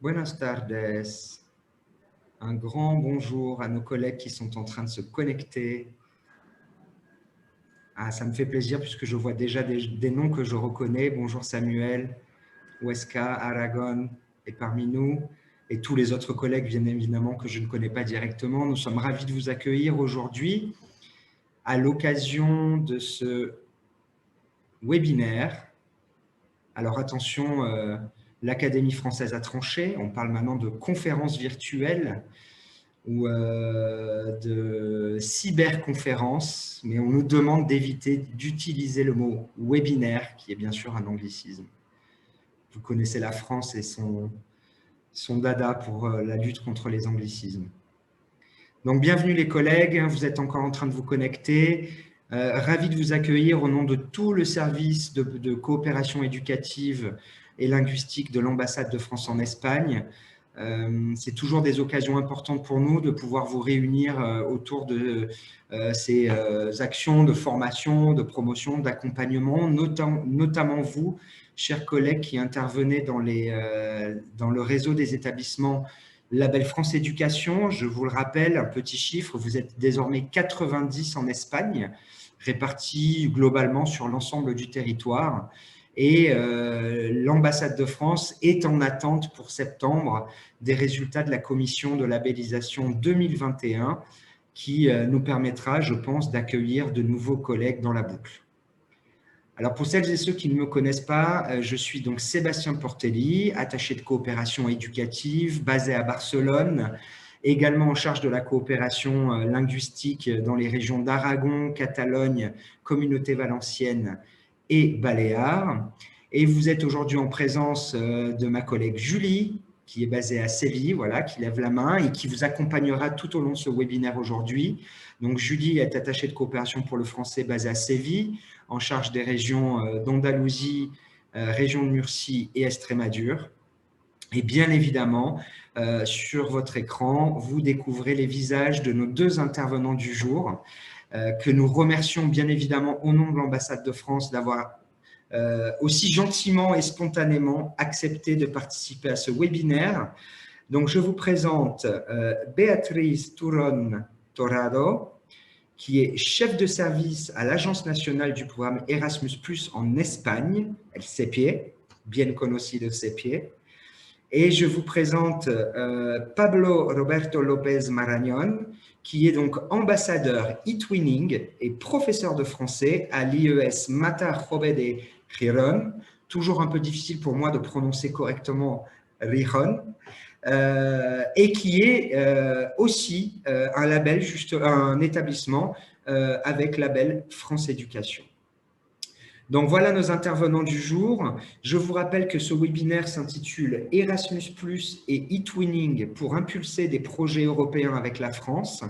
Buenas tardes. Un grand bonjour à nos collègues qui sont en train de se connecter. Ah, ça me fait plaisir puisque je vois déjà des noms que je reconnais. Bonjour Samuel, Huesca, Aragon est parmi nous et tous les autres collègues, bien évidemment, que je ne connais pas directement. Nous sommes ravis de vous accueillir aujourd'hui à l'occasion de ce webinaire. Alors attention, l'Académie française a tranché. On parle maintenant de conférences virtuelles ou de cyberconférence, mais on nous demande d'éviter d'utiliser le mot webinaire, qui est bien sûr un anglicisme. Vous connaissez la France et son dada pour la lutte contre les anglicismes. Donc, bienvenue les collègues, vous êtes encore en train de vous connecter. Ravi de vous accueillir au nom de tout le service de coopération éducative et linguistique de l'ambassade de France en Espagne. C'est toujours des occasions importantes pour nous de pouvoir vous réunir autour de ces actions de formation, de promotion, d'accompagnement, notamment vous, chers collègues qui intervenez dans le réseau des établissements Label France Éducation. Je vous le rappelle, un petit chiffre, vous êtes désormais 90 en Espagne, répartis globalement sur l'ensemble du territoire. Et l'ambassade de France est en attente pour septembre des résultats de la commission de labellisation 2021 qui nous permettra, je pense, d'accueillir de nouveaux collègues dans la boucle. Alors pour celles et ceux qui ne me connaissent pas, je suis donc Sébastien Portelli, attaché de coopération éducative, basé à Barcelone, également en charge de la coopération linguistique dans les régions d'Aragon, Catalogne, Communauté valencienne et Baléares. Et vous êtes aujourd'hui en présence de ma collègue Julie, qui est basée à Séville, voilà, qui lève la main et qui vous accompagnera tout au long de ce webinaire aujourd'hui. Donc Julie est attachée de coopération pour le français basée à Séville, en charge des régions d'Andalousie, région de Murcie et Estrémadure. Et bien évidemment, sur votre écran, vous découvrez les visages de nos deux intervenants du jour, que nous remercions bien évidemment au nom de l'ambassade de France d'avoir aussi gentiment et spontanément accepté de participer à ce webinaire. Donc, je vous présente Beatriz Turon Torrado, qui est chef de service à l'Agence nationale du programme Erasmus+ en Espagne, el CEPIE, bien conocido CEPIE. Et je vous présente Pablo Roberto López Marañón, qui est donc ambassadeur eTwinning et professeur de français à l'IES Mata Jove de Gijón. Toujours un peu difficile pour moi de prononcer correctement Gijón. Et qui est aussi un label, un établissement avec label France Éducation. Donc voilà nos intervenants du jour. Je vous rappelle que ce webinaire s'intitule Erasmus+ et eTwinning pour impulser des projets européens avec la France.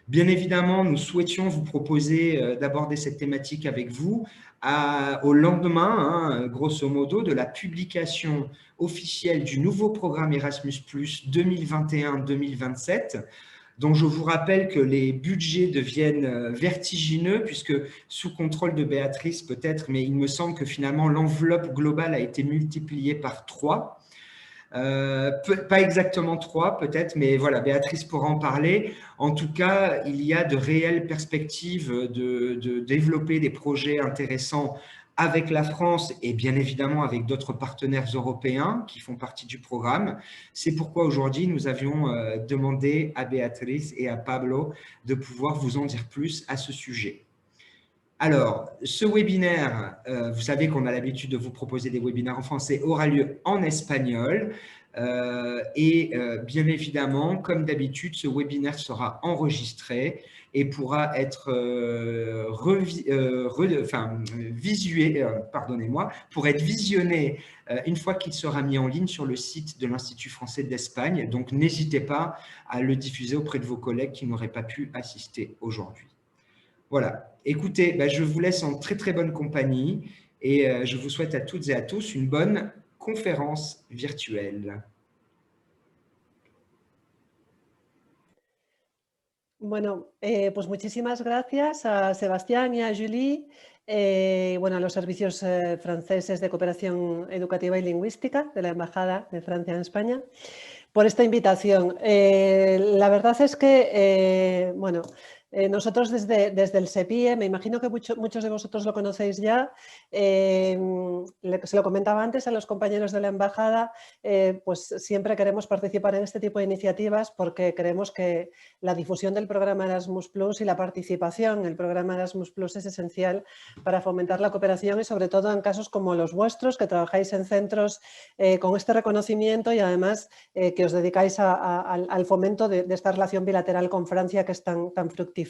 Bien évidemment, nous souhaitions vous proposer d'aborder cette thématique avec vous au lendemain, grosso modo, de la publication officielle du nouveau programme Erasmus+ 2021-2027, dont je vous rappelle que les budgets deviennent vertigineux, puisque sous contrôle de Béatrice peut-être, mais il me semble que finalement l'enveloppe globale a été multipliée par 3. Pas exactement 3 peut-être, mais voilà, Béatrice pourra en parler. En tout cas, il y a de réelles perspectives de développer des projets intéressants avec la France et bien évidemment avec d'autres partenaires européens qui font partie du programme. C'est pourquoi aujourd'hui, nous avions demandé à Béatrice et à Pablo de pouvoir vous en dire plus à ce sujet. Alors, ce webinaire, vous savez qu'on a l'habitude de vous proposer des webinaires en français, aura lieu en espagnol. Bien évidemment, comme d'habitude, ce webinaire sera enregistré et pourra être pour être visionné une fois qu'il sera mis en ligne sur le site de l'Institut français d'Espagne. Donc, n'hésitez pas à le diffuser auprès de vos collègues qui n'auraient pas pu assister aujourd'hui. Voilà, écoutez, je vous laisse en très très bonne compagnie et je vous souhaite à toutes et à tous une bonne conférence virtuelle. Bueno, pues muchísimas gracias a Sebastián y a Julie bueno, a los servicios franceses de cooperación educativa y lingüística de la Embajada de Francia en España, por esta invitación. La verdad es que, bueno, nosotros desde el SEPIE, me imagino que muchos de vosotros lo conocéis ya, se lo comentaba antes a los compañeros de la embajada, pues siempre queremos participar en este tipo de iniciativas porque creemos que la difusión del programa Erasmus Plus y la participación en el programa Erasmus Plus es esencial para fomentar la cooperación y sobre todo en casos como los vuestros, que trabajáis en centros con este reconocimiento y además que os dedicáis al fomento de esta relación bilateral con Francia que es tan fructífera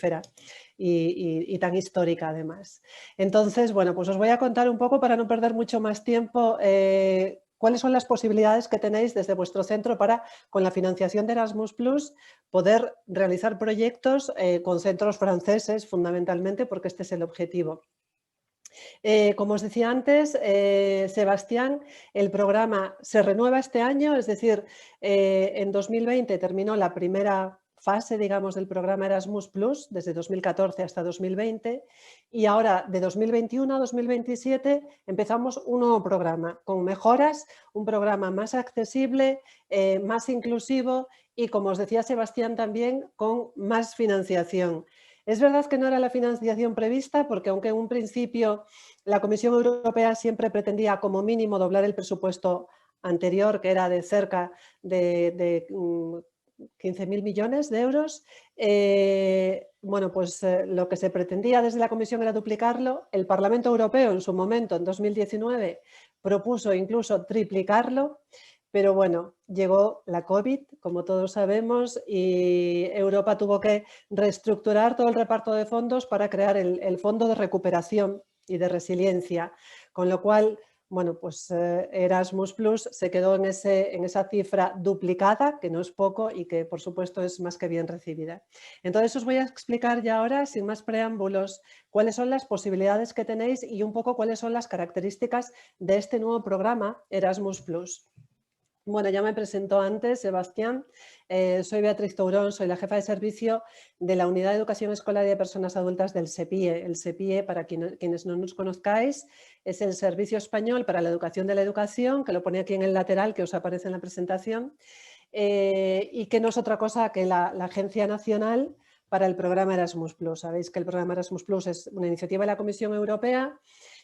y tan histórica además. Entonces, bueno, pues os voy a contar un poco para no perder mucho más tiempo cuáles son las posibilidades que tenéis desde vuestro centro para, con la financiación de Erasmus+, poder realizar proyectos con centros franceses fundamentalmente porque este es el objetivo. Como os decía antes, Sebastián, el programa se renueva este año, es decir, en 2020 terminó la primera fase, digamos, del programa Erasmus+, desde 2014 hasta 2020, y ahora de 2021 a 2027 empezamos un nuevo programa con mejoras, un programa más accesible, más inclusivo y, como os decía Sebastián también, con más financiación. Es verdad que no era la financiación prevista porque aunque en un principio la Comisión Europea siempre pretendía como mínimo doblar el presupuesto anterior, que era de cerca de 15.000 millones de euros. Bueno, pues lo que se pretendía desde la Comisión era duplicarlo. El Parlamento Europeo en su momento, en 2019, propuso incluso triplicarlo. Pero bueno, llegó la COVID, como todos sabemos, y Europa tuvo que reestructurar todo el reparto de fondos para crear el Fondo de Recuperación y de Resiliencia, con lo cual, bueno, pues Erasmus Plus se quedó en esa cifra duplicada, que no es poco y que por supuesto es más que bien recibida. Entonces os voy a explicar ya ahora, sin más preámbulos, cuáles son las posibilidades que tenéis y un poco cuáles son las características de este nuevo programa Erasmus Plus. Bueno, ya me presentó antes Sebastián, soy Beatriz Tourón, soy la jefa de servicio de la Unidad de Educación Escolar y de Personas Adultas del SEPIE. El SEPIE, para quienes no nos conozcáis, es el Servicio Español para la Educación de la Educación, que lo pone aquí en el lateral, que os aparece en la presentación, y que no es otra cosa que la Agencia Nacional para el programa Erasmus+. Sabéis que el programa Erasmus+ es una iniciativa de la Comisión Europea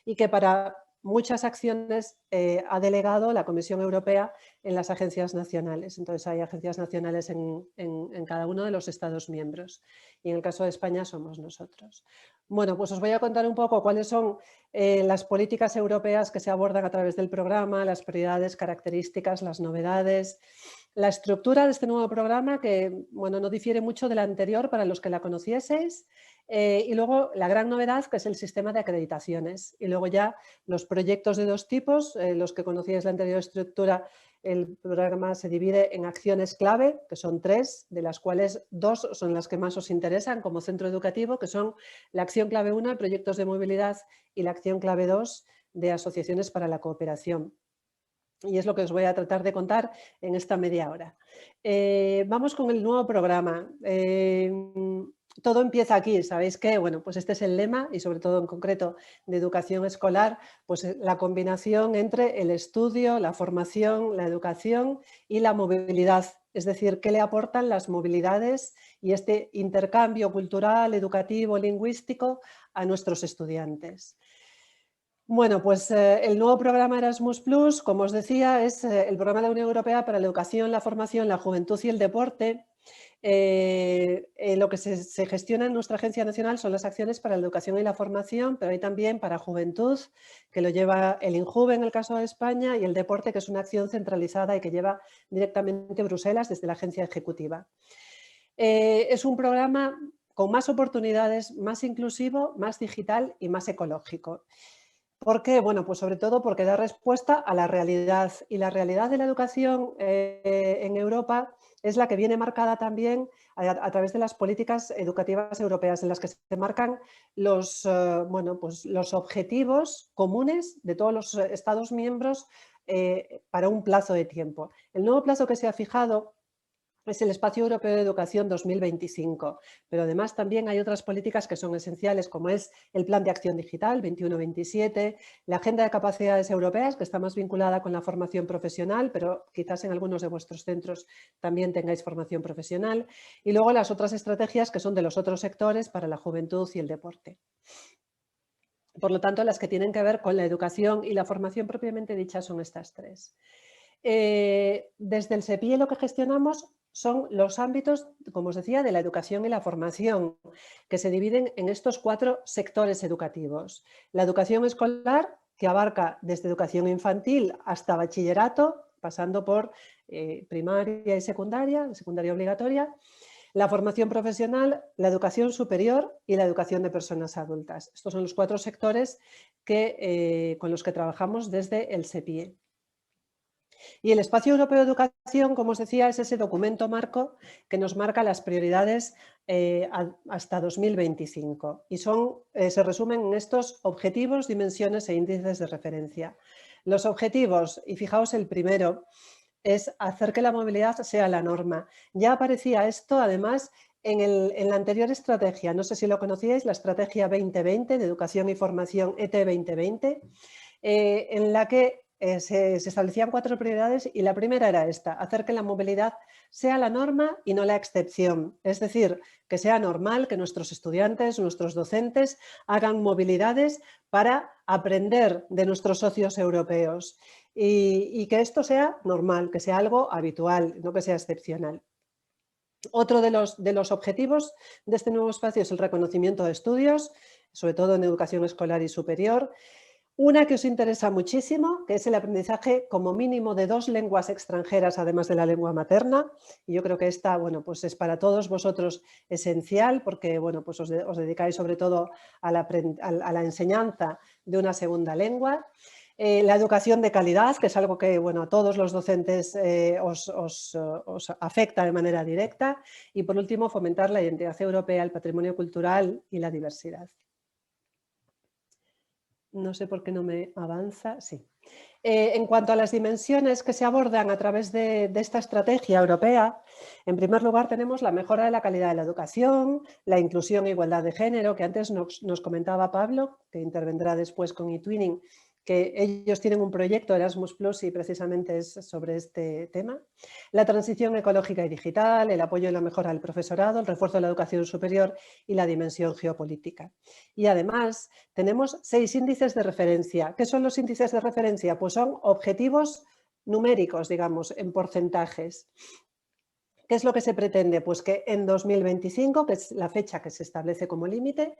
y que para muchas acciones ha delegado la Comisión Europea en las agencias nacionales. Entonces hay agencias nacionales en cada uno de los Estados miembros y en el caso de España somos nosotros. Bueno, pues os voy a contar un poco cuáles son las políticas europeas que se abordan a través del programa, las prioridades, características, las novedades, la estructura de este nuevo programa que, bueno, no difiere mucho de la anterior para los que la conocieseis. Y luego la gran novedad que es el sistema de acreditaciones y luego ya los proyectos de dos tipos, los que conocíais la anterior estructura, el programa se divide en acciones clave, que son 3, de las cuales 2 son las que más os interesan como centro educativo, que son la acción clave 1 de proyectos de movilidad y la acción clave 2 de asociaciones para la cooperación. Y es lo que os voy a tratar de contar en esta media hora. Vamos con el nuevo programa. Todo empieza aquí, ¿sabéis qué? Bueno, pues este es el lema y sobre todo en concreto de educación escolar, pues la combinación entre el estudio, la formación, la educación y la movilidad. Es decir, qué le aportan las movilidades y este intercambio cultural, educativo, lingüístico a nuestros estudiantes. Bueno, pues el nuevo programa Erasmus+, como os decía, es el programa de la Unión Europea para la educación, la formación, la juventud y el deporte. Lo que se gestiona en nuestra Agencia Nacional son las acciones para la educación y la formación, pero hay también para juventud, que lo lleva el INJUVE en el caso de España, y el deporte, que es una acción centralizada y que lleva directamente Bruselas desde la agencia ejecutiva. Es un programa con más oportunidades, más inclusivo, más digital y más ecológico. ¿Por qué? Bueno, pues sobre todo porque da respuesta a la realidad y la realidad de la educación en Europa es la que viene marcada también a través de las políticas educativas europeas en las que se marcan bueno, pues los objetivos comunes de todos los Estados miembros para un plazo de tiempo. El nuevo plazo que se ha fijado es el Espacio Europeo de Educación 2025, pero además también hay otras políticas que son esenciales, como es el Plan de Acción Digital 21-27, la Agenda de Capacidades Europeas, que está más vinculada con la formación profesional, pero quizás en algunos de vuestros centros también tengáis formación profesional, y luego las otras estrategias que son de los otros sectores para la juventud y el deporte. Por lo tanto, las que tienen que ver con la educación y la formación propiamente dicha son estas tres. Desde el SEPIE lo que gestionamos son los ámbitos, como os decía, de la educación y la formación, que se dividen en estos 4 sectores educativos. La educación escolar, que abarca desde educación infantil hasta bachillerato, pasando por primaria y secundaria obligatoria. La formación profesional, la educación superior y la educación de personas adultas. Estos son los 4 sectores con los que trabajamos desde el SEPIE. Y el Espacio Europeo de Educación, como os decía, es ese documento marco que nos marca las prioridades hasta 2025 y se resumen en estos objetivos, dimensiones e índices de referencia. Los objetivos, y fijaos el primero, es hacer que la movilidad sea la norma. Ya aparecía esto, además, en la anterior estrategia, no sé si lo conocíais, la Estrategia 2020 de Educación y Formación ET 2020, en la que se establecían 4 prioridades y la primera era esta, hacer que la movilidad sea la norma y no la excepción. Es decir, que sea normal que nuestros estudiantes, nuestros docentes hagan movilidades para aprender de nuestros socios europeos y que esto sea normal, que sea algo habitual, no que sea excepcional. Otro de los objetivos de este nuevo espacio es el reconocimiento de estudios, sobre todo en educación escolar y superior. Una que os interesa muchísimo, que es el aprendizaje como mínimo de 2 lenguas extranjeras, además de la lengua materna. Y yo creo que esta, bueno, pues es para todos vosotros esencial, porque bueno, pues os dedicáis sobre todo a la enseñanza de una segunda lengua. La educación de calidad, que es algo que bueno, a todos los docentes os afecta de manera directa. Y por último, fomentar la identidad europea, el patrimonio cultural y la diversidad. No sé por qué no me avanza. Sí. En cuanto a las dimensiones que se abordan a través de esta estrategia europea, en primer lugar tenemos la mejora de la calidad de la educación, la inclusión e igualdad de género, que antes nos comentaba Pablo, que intervendrá después con eTwinning, que ellos tienen un proyecto Erasmus Plus y precisamente es sobre este tema. La transición ecológica y digital, el apoyo y la mejora del profesorado, el refuerzo de la educación superior y la dimensión geopolítica. Y además tenemos 6 índices de referencia. ¿Qué son los índices de referencia? Pues son objetivos numéricos, digamos, en porcentajes. ¿Qué es lo que se pretende? Pues que en 2025, que es la fecha que se establece como límite,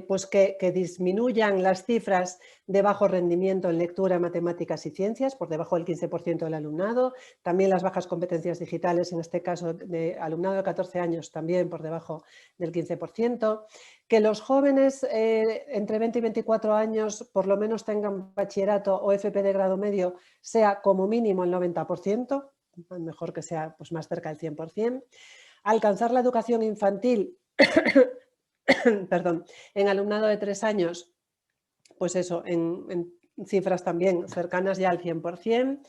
pues que disminuyan las cifras de bajo rendimiento en lectura, matemáticas y ciencias, por debajo del 15% del alumnado, también las bajas competencias digitales, en este caso de alumnado de 14 años, también por debajo del 15%, que los jóvenes entre 20 y 24 años por lo menos tengan bachillerato o FP de grado medio, sea como mínimo el 90%, mejor que sea pues, más cerca del 100%, alcanzar la educación infantil perdón, en alumnado de 3 años, pues eso, en cifras también cercanas ya al 100%,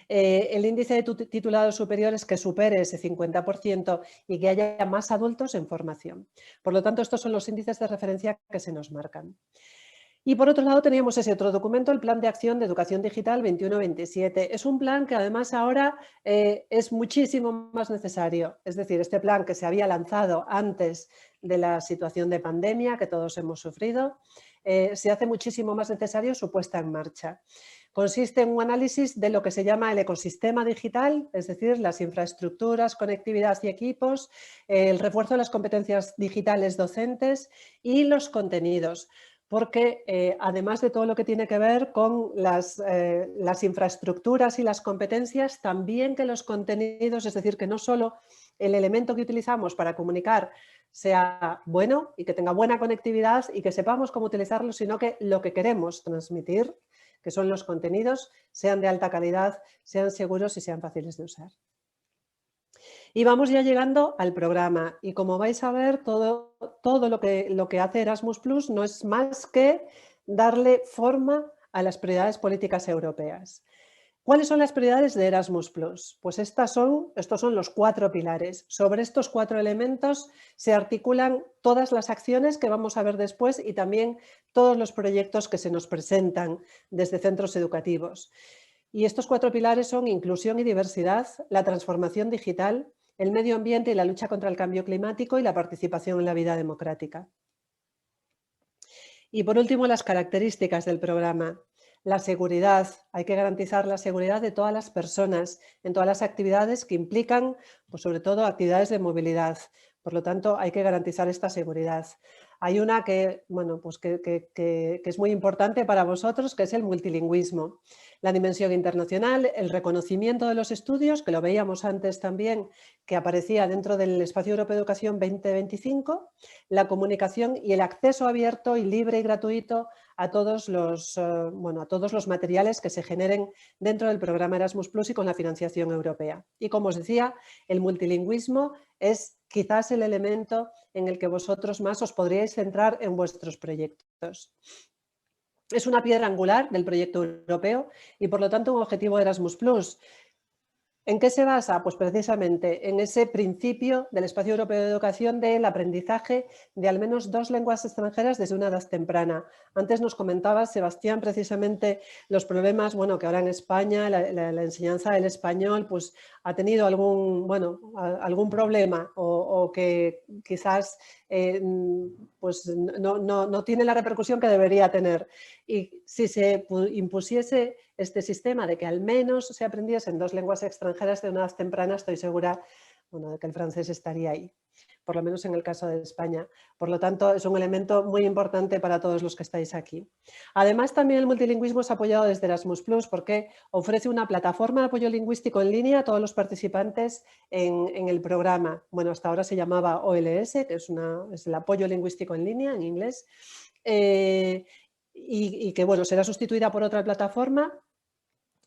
el índice de titulados superiores que supere ese 50% y que haya más adultos en formación. Por lo tanto, estos son los índices de referencia que se nos marcan. Y por otro lado teníamos ese otro documento, el Plan de Acción de Educación Digital 21-27. Es un plan que además ahora es muchísimo más necesario. Es decir, este plan que se había lanzado antes de la situación de pandemia que todos hemos sufrido, se hace muchísimo más necesario su puesta en marcha. Consiste en un análisis de lo que se llama el ecosistema digital, es decir, las infraestructuras, conectividad y equipos, el refuerzo de las competencias digitales docentes y los contenidos. Porque además de todo lo que tiene que ver con las infraestructuras y las competencias, también que los contenidos, es decir, que no solo el elemento que utilizamos para comunicar sea bueno y que tenga buena conectividad y que sepamos cómo utilizarlo, sino que lo que queremos transmitir, que son los contenidos, sean de alta calidad, sean seguros y sean fáciles de usar. Y vamos ya llegando al programa y como vais a ver, todo lo que hace Erasmus Plus no es más que darle forma a las prioridades políticas europeas. ¿Cuáles son las prioridades de Erasmus+? Pues estos son los 4 pilares. Sobre estos 4 elementos se articulan todas las acciones que vamos a ver después y también todos los proyectos que se nos presentan desde centros educativos. Y estos 4 pilares son inclusión y diversidad, la transformación digital, el medio ambiente y la lucha contra el cambio climático y la participación en la vida democrática. Y por último, las características del programa. La seguridad. Hay que garantizar la seguridad de todas las personas en todas las actividades que implican, pues sobre todo, actividades de movilidad. Por lo tanto, hay que garantizar esta seguridad. Hay una que, bueno, pues que es muy importante para vosotros, que es el multilingüismo. La dimensión internacional, el reconocimiento de los estudios, que lo veíamos antes también, que aparecía dentro del Espacio Europeo de Educación 2025, la comunicación y el acceso abierto y libre y gratuito a todos los materiales que se generen dentro del programa Erasmus+ y con la financiación europea. Y como os decía, el multilingüismo es quizás el elemento en el que vosotros más os podríais centrar en vuestros proyectos. Es una piedra angular del proyecto europeo y, por lo tanto, un objetivo de Erasmus+. ¿En qué se basa? Pues precisamente en ese principio del Espacio Europeo de Educación del aprendizaje de al menos 2 lenguas extranjeras desde una edad temprana. Antes nos comentaba Sebastián precisamente los problemas, bueno, que ahora en España la enseñanza del español pues ha tenido algún problema o que quizás pues no tiene la repercusión que debería tener. Y si se impusiese este sistema de que al menos se aprendiesen 2 lenguas extranjeras de una edad temprana, estoy segura, bueno, de que el francés estaría ahí, por lo menos en el caso de España. Por lo tanto, es un elemento muy importante para todos los que estáis aquí. Además, también el multilingüismo es apoyado desde Erasmus+, porque ofrece una plataforma de apoyo lingüístico en línea a todos los participantes en el programa. Bueno, hasta ahora se llamaba OLS, que es el apoyo lingüístico en línea, en inglés, y que, bueno, será sustituida por otra plataforma,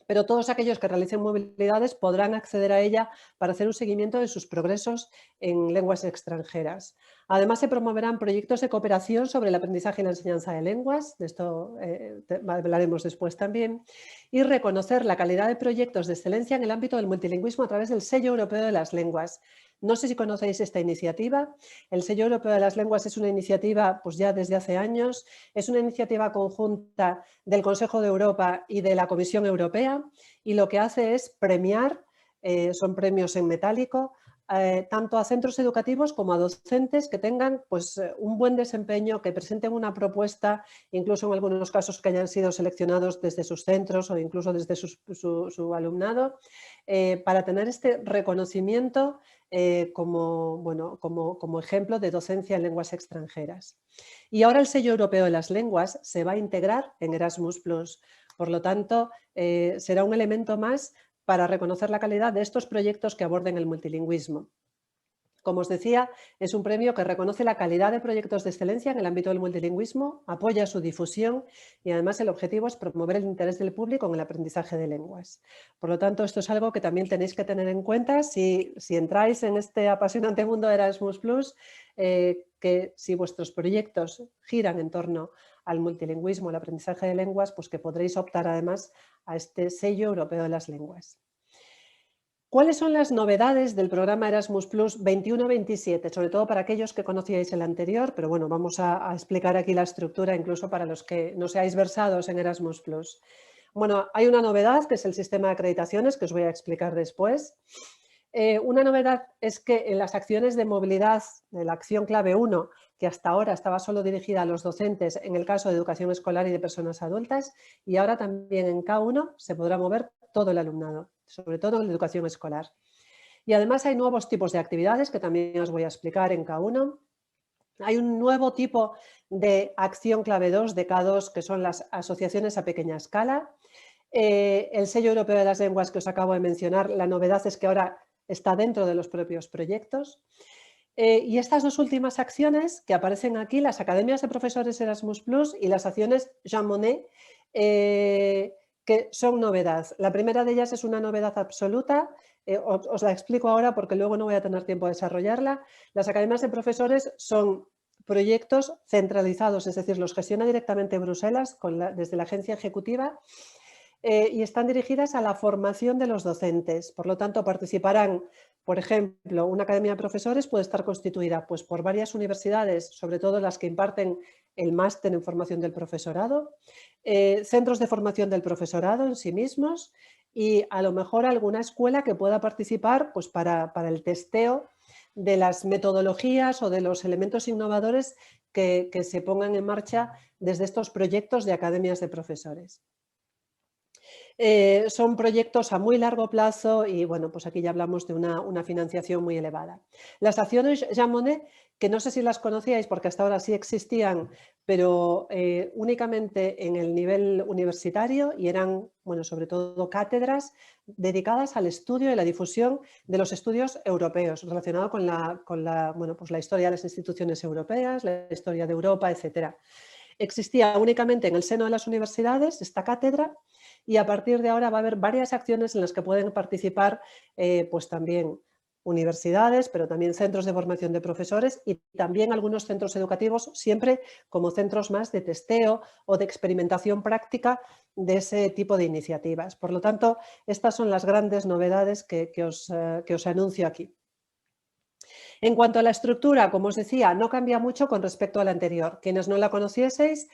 pero todos aquellos que realicen movilidades podrán acceder a ella para hacer un seguimiento de sus progresos en lenguas extranjeras. Además, se promoverán proyectos de cooperación sobre el aprendizaje y la enseñanza de lenguas, de esto hablaremos después también, y reconocer la calidad de proyectos de excelencia en el ámbito del multilingüismo a través del Sello Europeo de las Lenguas. No sé si conocéis esta iniciativa. El Sello Europeo de las Lenguas es una iniciativa pues ya desde hace años, es una iniciativa conjunta del Consejo de Europa y de la Comisión Europea, y lo que hace es premiar, son premios en metálico, tanto a centros educativos como a docentes que tengan pues, un buen desempeño, que presenten una propuesta, incluso en algunos casos que hayan sido seleccionados desde sus centros o incluso desde su alumnado, para tener este reconocimiento como ejemplo de docencia en lenguas extranjeras. Y ahora el Sello Europeo de las Lenguas se va a integrar en Erasmus+. Por lo tanto, será un elemento más para reconocer la calidad de estos proyectos que aborden el multilingüismo. Como os decía, es un premio que reconoce la calidad de proyectos de excelencia en el ámbito del multilingüismo, apoya su difusión y además el objetivo es promover el interés del público en el aprendizaje de lenguas. Por lo tanto, esto es algo que también tenéis que tener en cuenta si entráis en este apasionante mundo de Erasmus+, que si vuestros proyectos giran en torno al multilingüismo, al aprendizaje de lenguas, pues que podréis optar además a este Sello Europeo de las Lenguas. ¿Cuáles son las novedades del programa Erasmus+ 21-27? Sobre todo para aquellos que conocíais el anterior, pero bueno, vamos a explicar aquí la estructura incluso para los que no seáis versados en Erasmus+. Bueno, hay una novedad que es el sistema de acreditaciones que os voy a explicar después. Una novedad es que en las acciones de movilidad de la acción clave 1, que hasta ahora estaba solo dirigida a los docentes en el caso de educación escolar y de personas adultas, y ahora también en K1 se podrá mover todo el alumnado, sobre todo en la educación escolar. Y además hay nuevos tipos de actividades que también os voy a explicar en K1. Hay un nuevo tipo de acción clave 2 de K2 que son las asociaciones a pequeña escala. El Sello Europeo de las Lenguas que os acabo de mencionar, la novedad es que ahora está dentro de los propios proyectos. Y estas 2 últimas acciones que aparecen aquí, las academias de profesores Erasmus+ y las acciones Jean Monnet, que son novedad. La primera de ellas es una novedad absoluta, os la explico ahora porque luego no voy a tener tiempo de desarrollarla. Las academias de profesores son proyectos centralizados, es decir, los gestiona directamente Bruselas desde la agencia ejecutiva, y están dirigidas a la formación de los docentes. Por lo tanto, participarán, por ejemplo, una academia de profesores puede estar constituida pues, por varias universidades, sobre todo las que imparten el máster en formación del profesorado, centros de formación del profesorado en sí mismos y a lo mejor alguna escuela que pueda participar pues, para el testeo de las metodologías o de los elementos innovadores que se pongan en marcha desde estos proyectos de academias de profesores. Son proyectos a muy largo plazo y bueno, pues aquí ya hablamos de una financiación muy elevada. Las acciones Jean Monnet, que no sé si las conocíais porque hasta ahora sí existían, pero únicamente en el nivel universitario y eran, bueno, sobre todo cátedras dedicadas al estudio y la difusión de los estudios europeos relacionado con bueno, pues la historia de las instituciones europeas, la historia de Europa, etcétera. Existía únicamente en el seno de las universidades esta cátedra y a partir de ahora va a haber varias acciones en las que pueden participar pues también universidades, pero también centros de formación de profesores y también algunos centros educativos, siempre como centros más de testeo o de experimentación práctica de ese tipo de iniciativas. Por lo tanto, estas son las grandes novedades que os anuncio aquí. En cuanto a la estructura, como os decía, no cambia mucho con respecto a la anterior. Quienes no la conocieseis,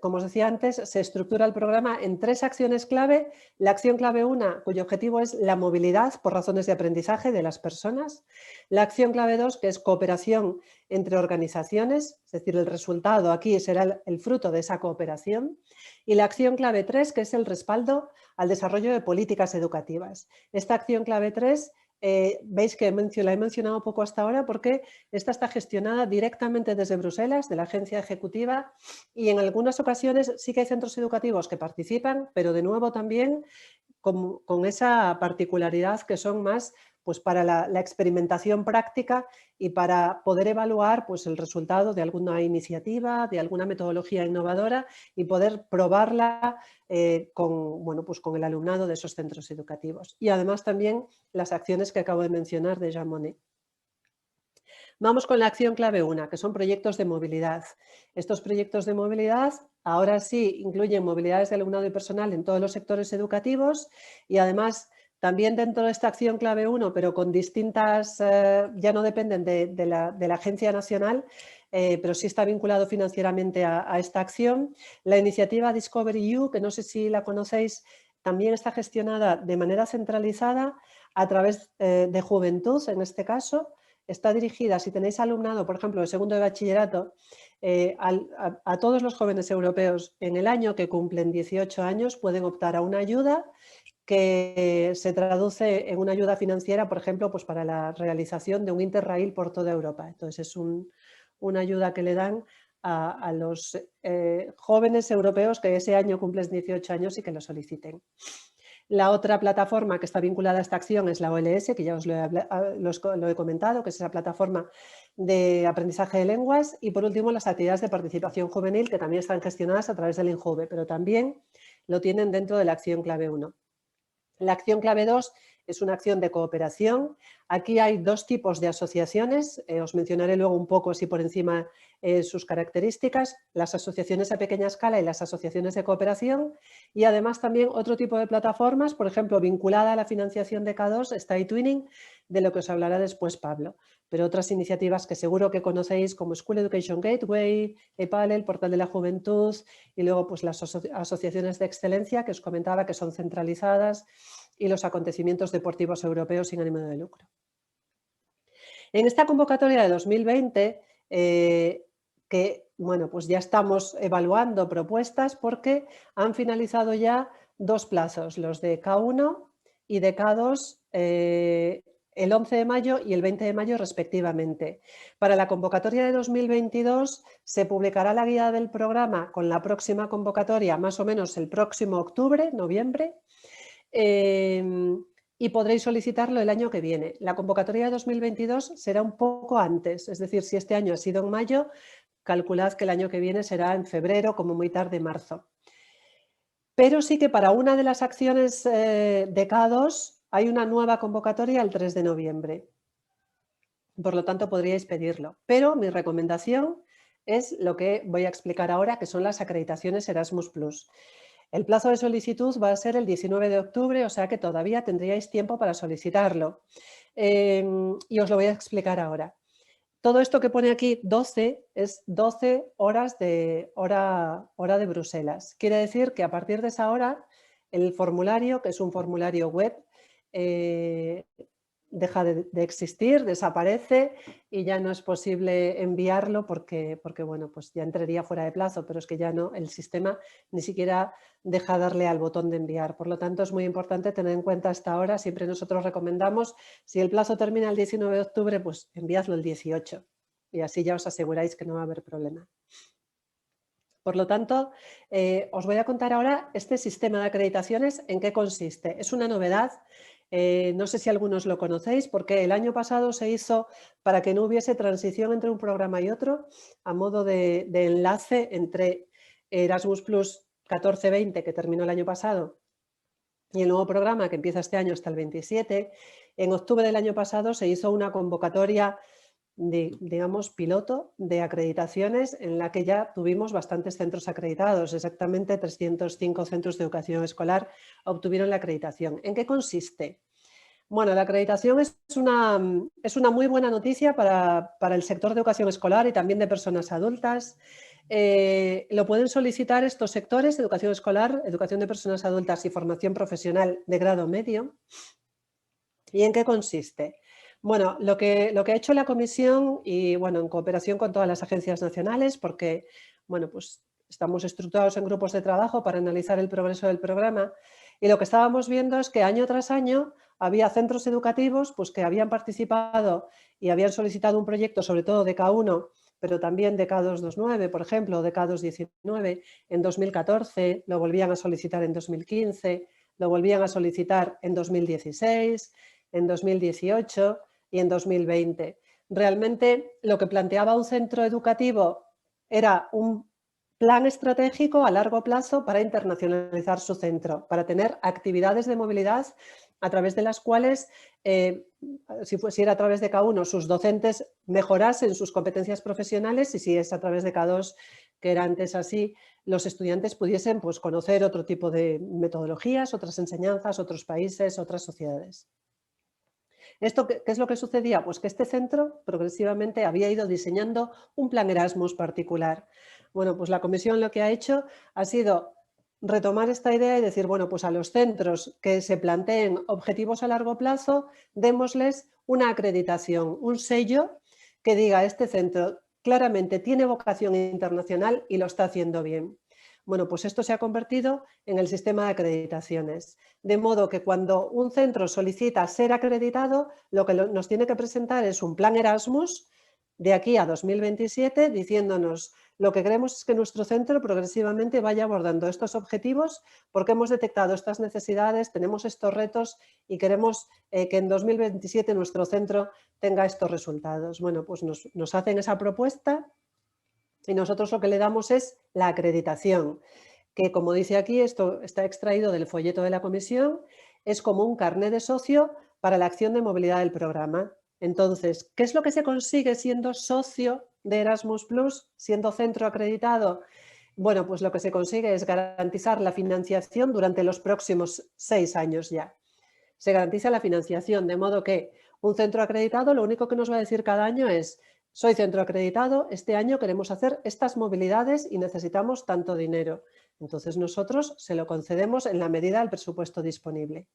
como os decía antes, se estructura el programa en 3 acciones clave. La acción clave 1, cuyo objetivo es la movilidad por razones de aprendizaje de las personas. La acción clave 2, que es cooperación entre organizaciones, es decir, el resultado aquí será el fruto de esa cooperación. Y la acción clave 3, que es el respaldo al desarrollo de políticas educativas. Esta acción clave 3 veis que la he mencionado poco hasta ahora porque esta está gestionada directamente desde Bruselas, de la agencia ejecutiva, y en algunas ocasiones sí que hay centros educativos que participan, pero de nuevo también con esa particularidad que son más pues, para la experimentación práctica y para poder evaluar pues, el resultado de alguna iniciativa, de alguna metodología innovadora y poder probarla bueno, pues, con el alumnado de esos centros educativos. Y además también las acciones que acabo de mencionar de Jean Monnet. Vamos con la acción clave 1, que son proyectos de movilidad. Estos proyectos de movilidad ahora sí incluyen movilidades de alumnado y personal en todos los sectores educativos y además también dentro de esta acción clave 1, pero con distintas, ya no dependen de la Agencia Nacional, pero sí está vinculado financieramente a esta acción. La iniciativa Discovery U, que no sé si la conocéis, también está gestionada de manera centralizada a través de Juventud, en este caso. Está dirigida, si tenéis alumnado, por ejemplo, de segundo de bachillerato, a todos los jóvenes europeos en el año que cumplen 18 años pueden optar a una ayuda que se traduce en una ayuda financiera, por ejemplo, pues para la realización de un Interrail por toda Europa. Entonces es una ayuda que le dan a los jóvenes europeos que ese año cumplen 18 años y que lo soliciten. La otra plataforma que está vinculada a esta acción es la OLS, que ya os lo he comentado, que es esa plataforma de aprendizaje de lenguas. Y por último, las actividades de participación juvenil, que también están gestionadas a través del INJUVE, pero también lo tienen dentro de la acción clave 1. La acción clave 2 es una acción de cooperación. Aquí hay 2 tipos de asociaciones, os mencionaré luego un poco así por encima sus características, las asociaciones a pequeña escala y las asociaciones de cooperación y además también otro tipo de plataformas, por ejemplo, vinculada a la financiación de K2 está eTwinning, de lo que os hablará después Pablo, pero otras iniciativas que seguro que conocéis como School Education Gateway, EPAL, el Portal de la Juventud y luego pues las asociaciones de excelencia que os comentaba que son centralizadas y los acontecimientos deportivos europeos sin ánimo de lucro. En esta convocatoria de 2020, que bueno, pues ya estamos evaluando propuestas porque han finalizado ya 2 plazos, los de K1 y de K2, el 11 de mayo y el 20 de mayo respectivamente. Para la convocatoria de 2022 se publicará la guía del programa con la próxima convocatoria más o menos el próximo octubre, noviembre, y podréis solicitarlo el año que viene. La convocatoria de 2022 será un poco antes, es decir, si este año ha sido en mayo, calculad que el año que viene será en febrero, como muy tarde marzo. Pero sí que para una de las acciones de K2 hay una nueva convocatoria el 3 de noviembre. Por lo tanto, podríais pedirlo. Pero mi recomendación es lo que voy a explicar ahora, que son las acreditaciones Erasmus+. El plazo de solicitud va a ser el 19 de octubre, o sea que todavía tendríais tiempo para solicitarlo. Y os lo voy a explicar ahora. Todo esto que pone aquí 12 es 12 horas de hora de Bruselas. Quiere decir que a partir de esa hora el formulario, que es un formulario web, deja de existir, desaparece y ya no es posible enviarlo porque bueno, pues ya entraría fuera de plazo, pero es que ya no, el sistema ni siquiera deja darle al botón de enviar. Por lo tanto, es muy importante tener en cuenta esta hora. Siempre nosotros recomendamos, si el plazo termina el 19 de octubre, pues enviadlo el 18 y así ya os aseguráis que no va a haber problema. Por lo tanto, os voy a contar ahora este sistema de acreditaciones, en qué consiste. Es una novedad. No sé si algunos lo conocéis, porque el año pasado se hizo para que no hubiese transición entre un programa y otro, a modo de enlace entre Erasmus Plus 14-20, que terminó el año pasado, y el nuevo programa que empieza este año hasta el 27. En octubre del año pasado se hizo una convocatoria digamos, piloto de acreditaciones en la que ya tuvimos bastantes centros acreditados. Exactamente 305 centros de educación escolar obtuvieron la acreditación. ¿En qué consiste? Bueno, la acreditación es una muy buena noticia para el sector de educación escolar y también de personas adultas. Lo pueden solicitar estos sectores: educación escolar, educación de personas adultas y formación profesional de grado medio. ¿Y en qué consiste? Bueno, lo que ha hecho la comisión, y bueno, en cooperación con todas las agencias nacionales, porque bueno, pues estamos estructurados en grupos de trabajo para analizar el progreso del programa, y lo que estábamos viendo es que año tras año había centros educativos pues, que habían participado y habían solicitado un proyecto, sobre todo de K1, pero también de K229, por ejemplo, o de K219 en 2014, lo volvían a solicitar en 2015, lo volvían a solicitar en 2016, en 2018 y en 2020. Realmente lo que planteaba un centro educativo era un plan estratégico a largo plazo para internacionalizar su centro, para tener actividades de movilidad a través de las cuales, si era a través de K1, sus docentes mejorasen sus competencias profesionales, y si es a través de K2, que era antes así, los estudiantes pudiesen pues, conocer otro tipo de metodologías, otras enseñanzas, otros países, otras sociedades. ¿Esto qué es lo que sucedía? Pues que este centro progresivamente había ido diseñando un plan Erasmus particular. Bueno, pues la comisión lo que ha hecho ha sido retomar esta idea y decir, bueno, pues a los centros que se planteen objetivos a largo plazo, démosles una acreditación, un sello que diga: este centro claramente tiene vocación internacional y lo está haciendo bien. Bueno, pues esto se ha convertido en el sistema de acreditaciones. De modo que cuando un centro solicita ser acreditado, lo que nos tiene que presentar es un plan Erasmus de aquí a 2027, diciéndonos: lo que queremos es que nuestro centro progresivamente vaya abordando estos objetivos porque hemos detectado estas necesidades, tenemos estos retos y queremos que en 2027 nuestro centro tenga estos resultados. Bueno, pues nos hacen esa propuesta y nosotros lo que le damos es la acreditación, que, como dice aquí, esto está extraído del folleto de la comisión, es como un carné de socio para la acción de movilidad del programa. Entonces, ¿qué es lo que se consigue siendo socio de Erasmus+, siendo centro acreditado? Bueno, pues lo que se consigue es garantizar la financiación durante los próximos 6 años ya. Se garantiza la financiación, de modo que un centro acreditado lo único que nos va a decir cada año es: soy centro acreditado, este año queremos hacer estas movilidades y necesitamos tanto dinero. Entonces nosotros se lo concedemos en la medida del presupuesto disponible.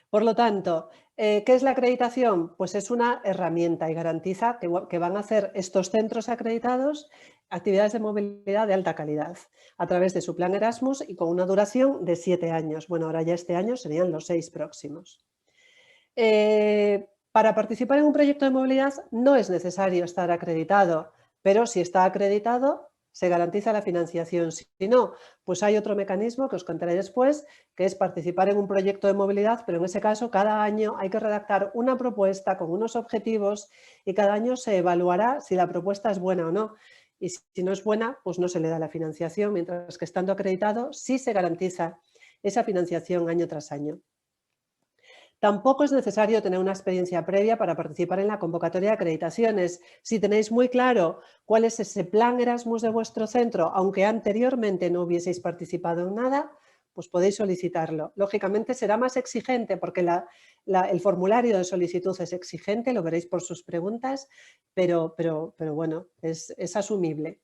Por lo tanto, ¿qué es la acreditación? Pues es una herramienta y garantiza que van a hacer estos centros acreditados actividades de movilidad de alta calidad a través de su plan Erasmus y con una duración de 7 años. Bueno, ahora ya este año serían los 6 próximos. Para participar en un proyecto de movilidad no es necesario estar acreditado, pero si está acreditado se garantiza la financiación. Si no, pues hay otro mecanismo que os contaré después, que es participar en un proyecto de movilidad, pero en ese caso cada año hay que redactar una propuesta con unos objetivos y cada año se evaluará si la propuesta es buena o no. Y si no es buena, pues no se le da la financiación, mientras que estando acreditado sí se garantiza esa financiación año tras año. Tampoco es necesario tener una experiencia previa para participar en la convocatoria de acreditaciones. Si tenéis muy claro cuál es ese plan Erasmus de vuestro centro, aunque anteriormente no hubieseis participado en nada, pues podéis solicitarlo. Lógicamente será más exigente porque el formulario de solicitud es exigente, lo veréis por sus preguntas, pero bueno, es asumible.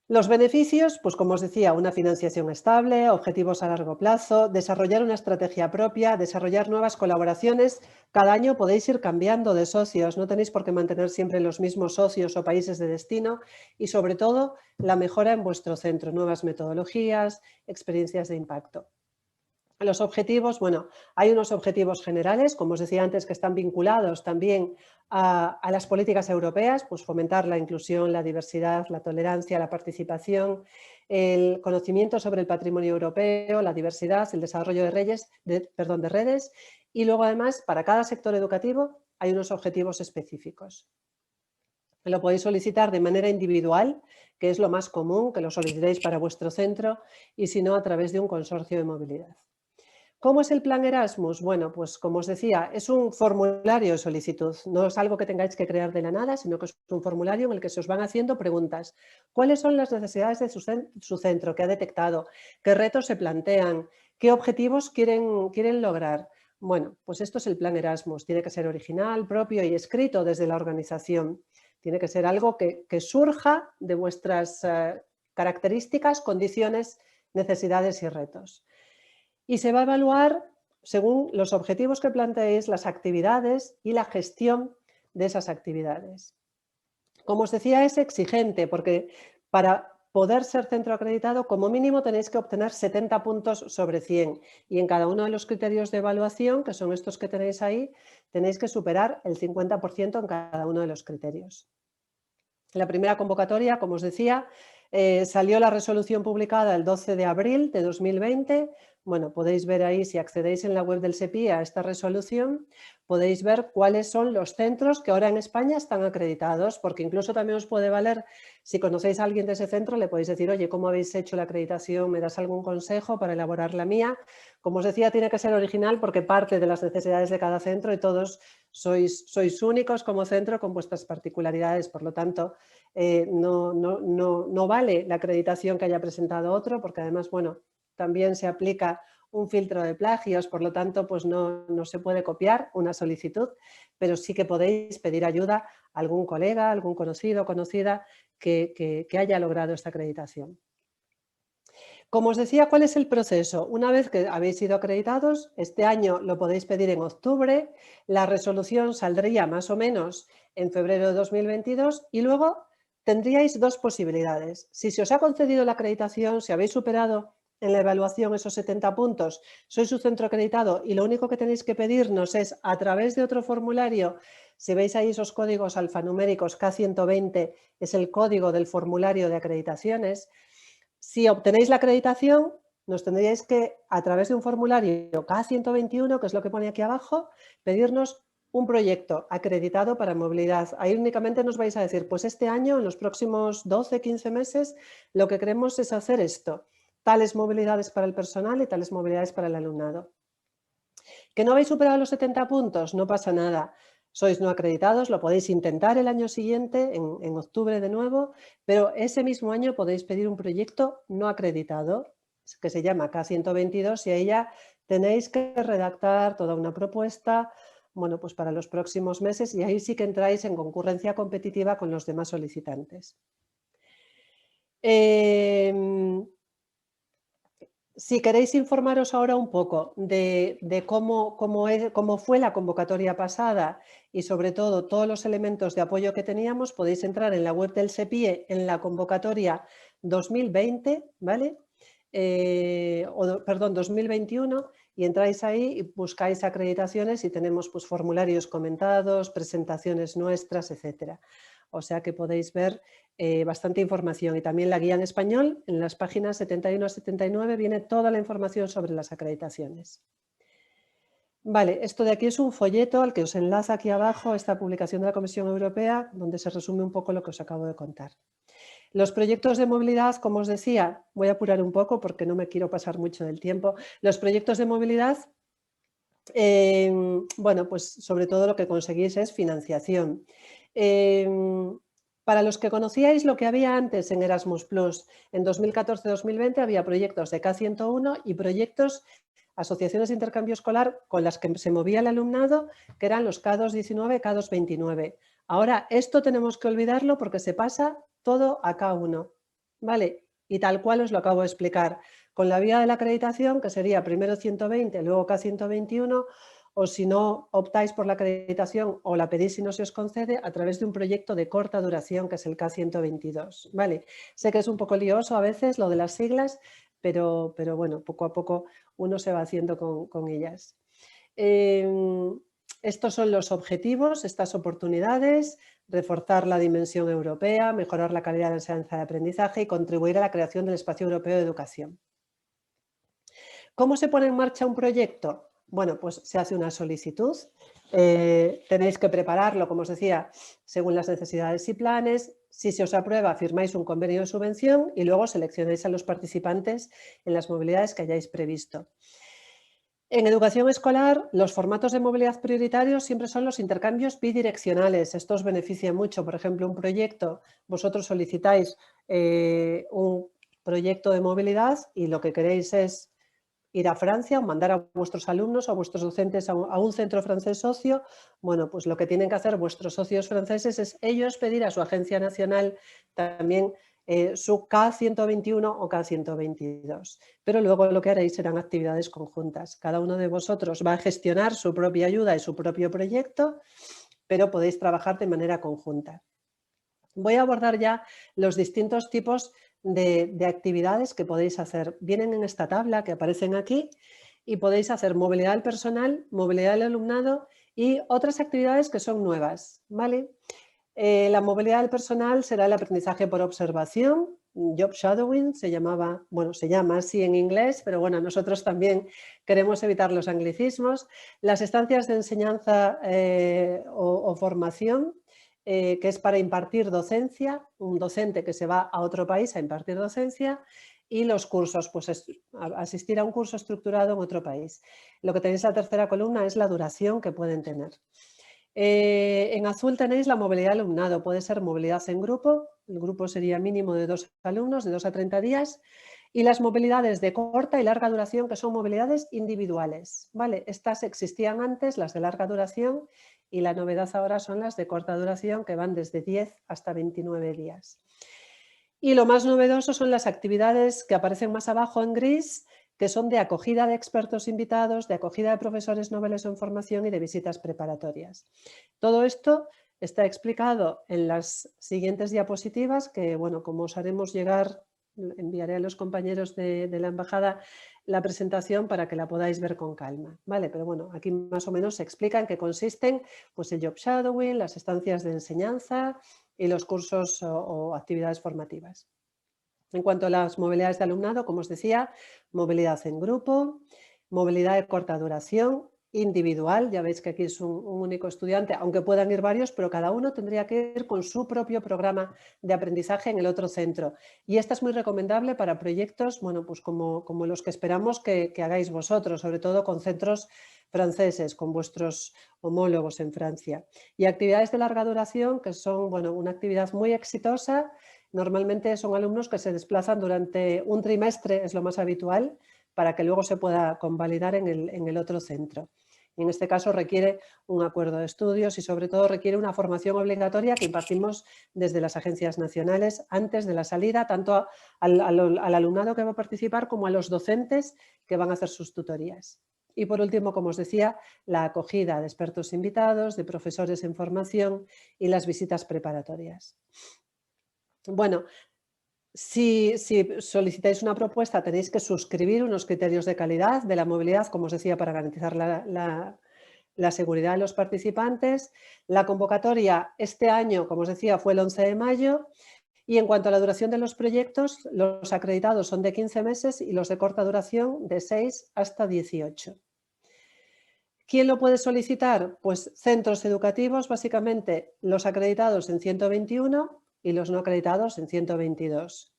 Los beneficios, pues como os decía, una financiación estable, objetivos a largo plazo, desarrollar una estrategia propia, desarrollar nuevas colaboraciones. Cada año podéis ir cambiando de socios, no tenéis por qué mantener siempre los mismos socios o países de destino y sobre todo la mejora en vuestro centro, nuevas metodologías, experiencias de impacto. Los objetivos, bueno, hay unos objetivos generales, como os decía antes, que están vinculados también a las políticas europeas, pues fomentar la inclusión, la diversidad, la tolerancia, la participación, el conocimiento sobre el patrimonio europeo, la diversidad, el desarrollo de redes y luego además para cada sector educativo hay unos objetivos específicos. Lo podéis solicitar de manera individual, que es lo más común, que lo solicitéis para vuestro centro y si no a través de un consorcio de movilidad. ¿Cómo es el plan Erasmus? Bueno, pues como os decía, es un formulario de solicitud. No es algo que tengáis que crear de la nada, sino que es un formulario en el que se os van haciendo preguntas. ¿Cuáles son las necesidades de su centro? ¿Qué ha detectado? ¿Qué retos se plantean? ¿Qué objetivos quieren lograr? Bueno, pues esto es el plan Erasmus. Tiene que ser original, propio y escrito desde la organización. Tiene que ser algo que surja de vuestras características, condiciones, necesidades y retos. Y se va a evaluar según los objetivos que planteéis, las actividades y la gestión de esas actividades. Como os decía, es exigente porque para poder ser centro acreditado, como mínimo tenéis que obtener 70 puntos sobre 100 y en cada uno de los criterios de evaluación, que son estos que tenéis ahí, tenéis que superar el 50% en cada uno de los criterios. La primera convocatoria, como os decía, salió la resolución publicada el 12 de abril de 2020. Bueno, podéis ver ahí, si accedéis en la web del SEPI a esta resolución, podéis ver cuáles son los centros que ahora en España están acreditados, porque incluso también os puede valer, si conocéis a alguien de ese centro, le podéis decir, oye, ¿cómo habéis hecho la acreditación? ¿Me das algún consejo para elaborar la mía? Como os decía, tiene que ser original porque parte de las necesidades de cada centro y todos sois únicos como centro con vuestras particularidades, por lo tanto, no vale la acreditación que haya presentado otro, porque además, bueno, también se aplica un filtro de plagios, por lo tanto, pues no se puede copiar una solicitud, pero sí que podéis pedir ayuda a algún colega, algún conocido o conocida que haya logrado esta acreditación. Como os decía, ¿cuál es el proceso? Una vez que habéis sido acreditados, este año lo podéis pedir en octubre, la resolución saldría más o menos en febrero de 2022 y luego tendríais dos posibilidades. Si se os ha concedido la acreditación, si habéis superado en la evaluación esos 70 puntos, sois un centro acreditado y lo único que tenéis que pedirnos es a través de otro formulario, si veis ahí esos códigos alfanuméricos, K120 es el código del formulario de acreditaciones. Si obtenéis la acreditación, nos tendríais que, a través de un formulario K121, que es lo que pone aquí abajo, pedirnos un proyecto acreditado para movilidad. Ahí únicamente nos vais a decir, pues este año, en los próximos 12, 15 meses, lo que queremos es hacer esto. Tales movilidades para el personal y tales movilidades para el alumnado. ¿Que no habéis superado los 70 puntos? No pasa nada. Sois no acreditados, lo podéis intentar el año siguiente, en octubre de nuevo, pero ese mismo año podéis pedir un proyecto no acreditado, que se llama K122, y ahí ya tenéis que redactar toda una propuesta, bueno, pues para los próximos meses, y ahí sí que entráis en concurrencia competitiva con los demás solicitantes. Si queréis informaros ahora un poco de cómo fue la convocatoria pasada y sobre todo todos los elementos de apoyo que teníamos, podéis entrar en la web del SEPIE en la convocatoria 2020, ¿vale? Perdón, 2021 y entráis ahí y buscáis acreditaciones y tenemos pues, formularios comentados, presentaciones nuestras, etcétera. O sea que podéis ver bastante información y también la guía en español, en las páginas 71 a 79 viene toda la información sobre las acreditaciones. Vale, esto de aquí es un folleto al que os enlaza aquí abajo esta publicación de la Comisión Europea donde se resume un poco lo que os acabo de contar. Los proyectos de movilidad, como os decía, voy a apurar un poco porque no me quiero pasar mucho del tiempo. Los proyectos de movilidad Bueno, pues sobre todo lo que conseguís es financiación. Para los que conocíais lo que había antes en Erasmus+, en 2014-2020 había proyectos de K101 y proyectos, asociaciones de intercambio escolar con las que se movía el alumnado, que eran los K219, K229. Ahora, esto tenemos que olvidarlo porque se pasa todo a K1, ¿vale? Y tal cual os lo acabo de explicar, con la vía de la acreditación, que sería primero 120, luego K121, o si no optáis por la acreditación o la pedís y no se os concede, a través de un proyecto de corta duración, que es el K122, ¿vale? Sé que es un poco lioso a veces lo de las siglas, pero bueno, poco a poco uno se va haciendo con ellas. Estos son los objetivos, estas oportunidades: reforzar la dimensión europea, mejorar la calidad de enseñanza y aprendizaje y contribuir a la creación del espacio europeo de educación. ¿Cómo se pone en marcha un proyecto? Bueno, pues se hace una solicitud, tenéis que prepararlo, como os decía, según las necesidades y planes. Si se os aprueba, firmáis un convenio de subvención y luego seleccionáis a los participantes en las movilidades que hayáis previsto. En educación escolar, los formatos de movilidad prioritarios siempre son los intercambios bidireccionales. Esto os beneficia mucho. Por ejemplo, un proyecto, vosotros solicitáis un proyecto de movilidad y lo que queréis es ir a Francia o mandar a vuestros alumnos o a vuestros docentes a un centro francés socio. Bueno, pues lo que tienen que hacer vuestros socios franceses es ellos pedir a su agencia nacional también su K121 o K122. Pero luego lo que haréis serán actividades conjuntas. Cada uno de vosotros va a gestionar su propia ayuda y su propio proyecto, pero podéis trabajar de manera conjunta. Voy a abordar ya los distintos tipos de actividades que podéis hacer. Vienen en esta tabla que aparecen aquí y podéis hacer movilidad del personal, movilidad del alumnado y otras actividades que son nuevas, ¿vale? La movilidad del personal será el aprendizaje por observación, job shadowing, se llama así en inglés, pero bueno, nosotros también queremos evitar los anglicismos. Las estancias de enseñanza o formación, que es para impartir docencia, un docente que se va a otro país a impartir docencia, y los cursos, pues asistir a un curso estructurado en otro país. Lo que tenéis en la tercera columna es la duración que pueden tener. En azul tenéis la movilidad de alumnado, puede ser movilidad en grupo, el grupo sería mínimo de 2 alumnos, de 2 a 30 días, y las movilidades de corta y larga duración, que son movilidades individuales, ¿vale? Estas existían antes, las de larga duración, y la novedad ahora son las de corta duración, que van desde 10 hasta 29 días. Y lo más novedoso son las actividades que aparecen más abajo en gris, que son de acogida de expertos invitados, de acogida de profesores noveles en formación y de visitas preparatorias. Todo esto está explicado en las siguientes diapositivas que, bueno, como os haremos llegar, enviaré a los compañeros de la embajada la presentación para que la podáis ver con calma, ¿vale? Pero bueno, aquí más o menos se explica en qué consisten pues, el job shadowing, las estancias de enseñanza y los cursos o actividades formativas. En cuanto a las movilidades de alumnado, como os decía, movilidad en grupo, movilidad de corta duración, individual, ya veis que aquí es un único estudiante, aunque puedan ir varios, pero cada uno tendría que ir con su propio programa de aprendizaje en el otro centro. Y esta es muy recomendable para proyectos, bueno, pues como los que esperamos que hagáis vosotros, sobre todo con centros franceses, con vuestros homólogos en Francia. Y actividades de larga duración, que son, bueno, una actividad muy exitosa. Normalmente son alumnos que se desplazan durante un trimestre, es lo más habitual, para que luego se pueda convalidar en el otro centro. Y en este caso requiere un acuerdo de estudios y sobre todo requiere una formación obligatoria que impartimos desde las agencias nacionales antes de la salida, tanto al alumnado que va a participar como a los docentes que van a hacer sus tutorías. Y por último, como os decía, la acogida de expertos invitados, de profesores en formación y las visitas preparatorias. Bueno, si solicitáis una propuesta tenéis que suscribir unos criterios de calidad de la movilidad, como os decía, para garantizar la seguridad de los participantes. La convocatoria este año, como os decía, fue el 11 de mayo. Y en cuanto a la duración de los proyectos, los acreditados son de 15 meses y los de corta duración de 6 hasta 18. ¿Quién lo puede solicitar? Pues centros educativos, básicamente los acreditados en 121 y los no acreditados en 122.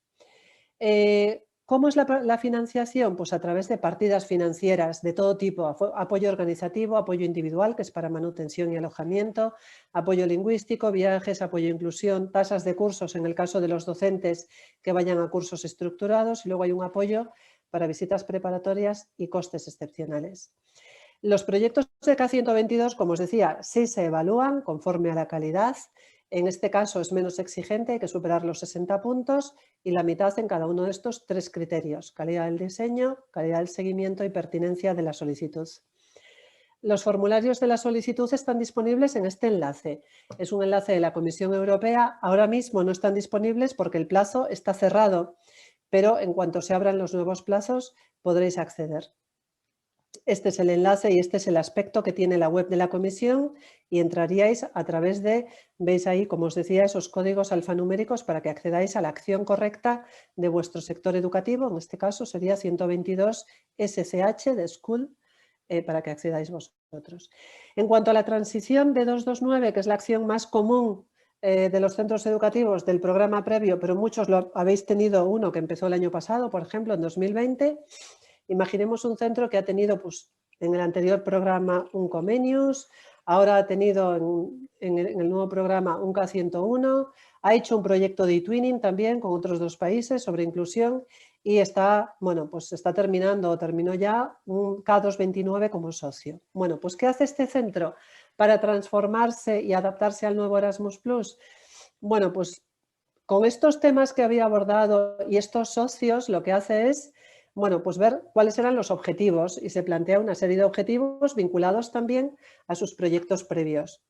¿Cómo es la financiación? Pues a través de partidas financieras de todo tipo, apoyo organizativo, apoyo individual, que es para manutención y alojamiento, apoyo lingüístico, viajes, apoyo e inclusión, tasas de cursos en el caso de los docentes que vayan a cursos estructurados, y luego hay un apoyo para visitas preparatorias y costes excepcionales. Los proyectos de K122, como os decía, sí se evalúan conforme a la calidad. En este caso es menos exigente, hay que superar los 60 puntos y la mitad en cada uno de estos 3 criterios: calidad del diseño, calidad del seguimiento y pertinencia de la solicitud. Los formularios de la solicitud están disponibles en este enlace. Es un enlace de la Comisión Europea. Ahora mismo no están disponibles porque el plazo está cerrado, pero en cuanto se abran los nuevos plazos podréis acceder. Este es el enlace y este es el aspecto que tiene la web de la comisión, y entraríais a través de, veis ahí, como os decía, esos códigos alfanuméricos para que accedáis a la acción correcta de vuestro sector educativo. En este caso sería 122 SCH de School, para que accedáis vosotros. En cuanto a la transición de 229, que es la acción más común de los centros educativos del programa previo, pero muchos lo habéis tenido uno que empezó el año pasado, por ejemplo, en 2020. Imaginemos un centro que ha tenido, pues, en el anterior programa un Comenius, ahora ha tenido en el nuevo programa un K101, ha hecho un proyecto de e-twinning también con otros 2 países sobre inclusión y está, bueno, pues está terminando o terminó ya un K229 como socio. Bueno, pues ¿qué hace este centro para transformarse y adaptarse al nuevo Erasmus+? Bueno, pues con estos temas que había abordado y estos socios, lo que hace es, bueno, pues ver cuáles eran los objetivos, y se plantea una serie de objetivos vinculados también a sus proyectos previos.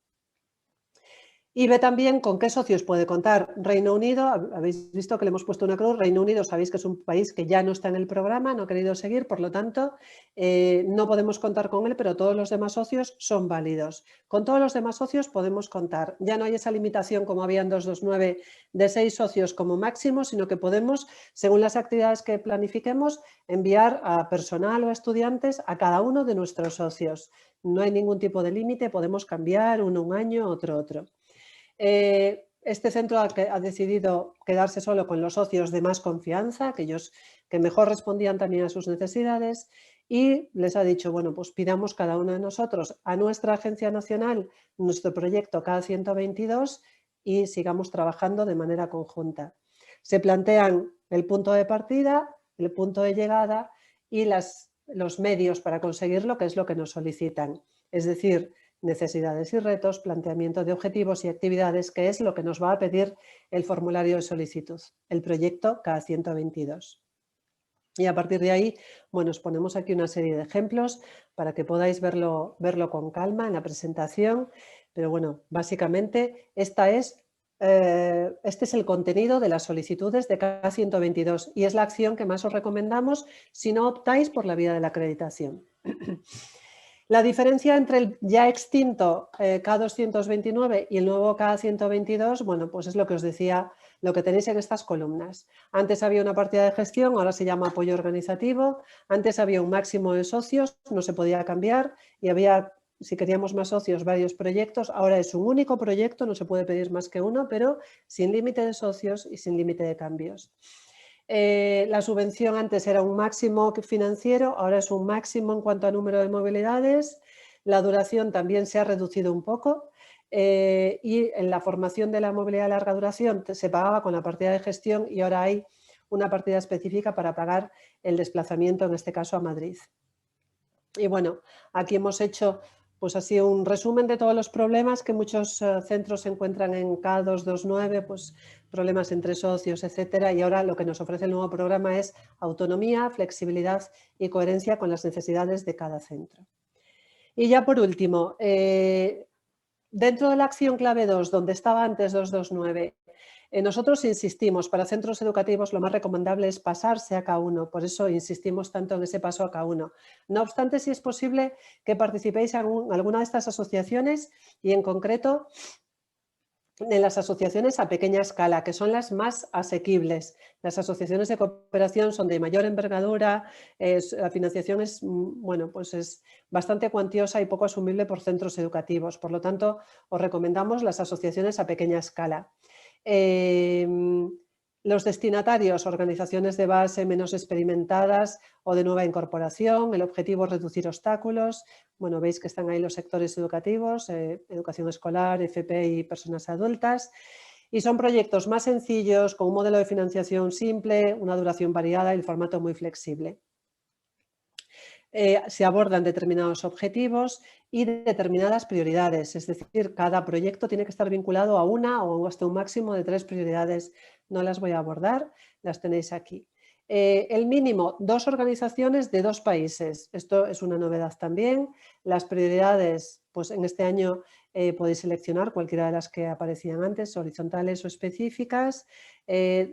Y ve también con qué socios puede contar. Reino Unido, habéis visto que le hemos puesto una cruz. Reino Unido, sabéis que es un país que ya no está en el programa, no ha querido seguir, por lo tanto, no podemos contar con él, pero todos los demás socios son válidos. Con todos los demás socios podemos contar. Ya no hay esa limitación, como había en 229, de 6 socios como máximo, sino que podemos, según las actividades que planifiquemos, enviar a personal o a estudiantes a cada uno de nuestros socios. No hay ningún tipo de límite, podemos cambiar uno un año, otro. Este centro ha decidido quedarse solo con los socios de más confianza, aquellos que mejor respondían también a sus necesidades, y les ha dicho, bueno, pues pidamos cada uno de nosotros a nuestra agencia nacional nuestro proyecto K122 y sigamos trabajando de manera conjunta. Se plantean el punto de partida, el punto de llegada y los medios para conseguirlo, que es lo que nos solicitan. Es decir, necesidades y retos, planteamiento de objetivos y actividades, que es lo que nos va a pedir el formulario de solicitud, el proyecto K122. Y a partir de ahí, bueno, os ponemos aquí una serie de ejemplos para que podáis verlo con calma en la presentación, pero bueno, básicamente este es el contenido de las solicitudes de K122 y es la acción que más os recomendamos si no optáis por la vía de la acreditación. La diferencia entre el ya extinto K229 y el nuevo K122, bueno, pues es lo que os decía, lo que tenéis en estas columnas. Antes había una partida de gestión, ahora se llama apoyo organizativo. Antes había un máximo de socios, no se podía cambiar, y había, si queríamos más socios, varios proyectos. Ahora es un único proyecto, no se puede pedir más que uno, pero sin límite de socios y sin límite de cambios. La subvención antes era un máximo financiero, ahora es un máximo en cuanto a número de movilidades. La duración también se ha reducido un poco y en la formación de la movilidad de larga duración se pagaba con la partida de gestión y ahora hay una partida específica para pagar el desplazamiento, en este caso a Madrid. Y bueno, aquí hemos hecho pues así un resumen de todos los problemas que muchos centros se encuentran en K229, pues problemas entre socios, etcétera, y ahora lo que nos ofrece el nuevo programa es autonomía, flexibilidad y coherencia con las necesidades de cada centro. Y ya por último, dentro de la acción clave 2, donde estaba antes 229, nosotros insistimos, para centros educativos lo más recomendable es pasarse a K1, por eso insistimos tanto en ese paso a K1. No obstante, si es posible que participéis en alguna de estas asociaciones y en concreto en las asociaciones a pequeña escala, que son las más asequibles. Las asociaciones de cooperación son de mayor envergadura, la financiación es, bueno, pues es bastante cuantiosa y poco asumible por centros educativos. Por lo tanto, os recomendamos las asociaciones a pequeña escala. Los destinatarios, organizaciones de base menos experimentadas o de nueva incorporación. El objetivo es reducir obstáculos. Bueno, veis que están ahí los sectores educativos, educación escolar, FP y personas adultas. Y son proyectos más sencillos, con un modelo de financiación simple, una duración variada y el formato muy flexible. Se abordan determinados objetivos y determinadas prioridades, es decir, cada proyecto tiene que estar vinculado a una o hasta un máximo de 3 prioridades. No las voy a abordar, las tenéis aquí. El mínimo, 2 organizaciones de 2 países. Esto es una novedad también. Las prioridades, pues en este año podéis seleccionar cualquiera de las que aparecían antes, horizontales o específicas.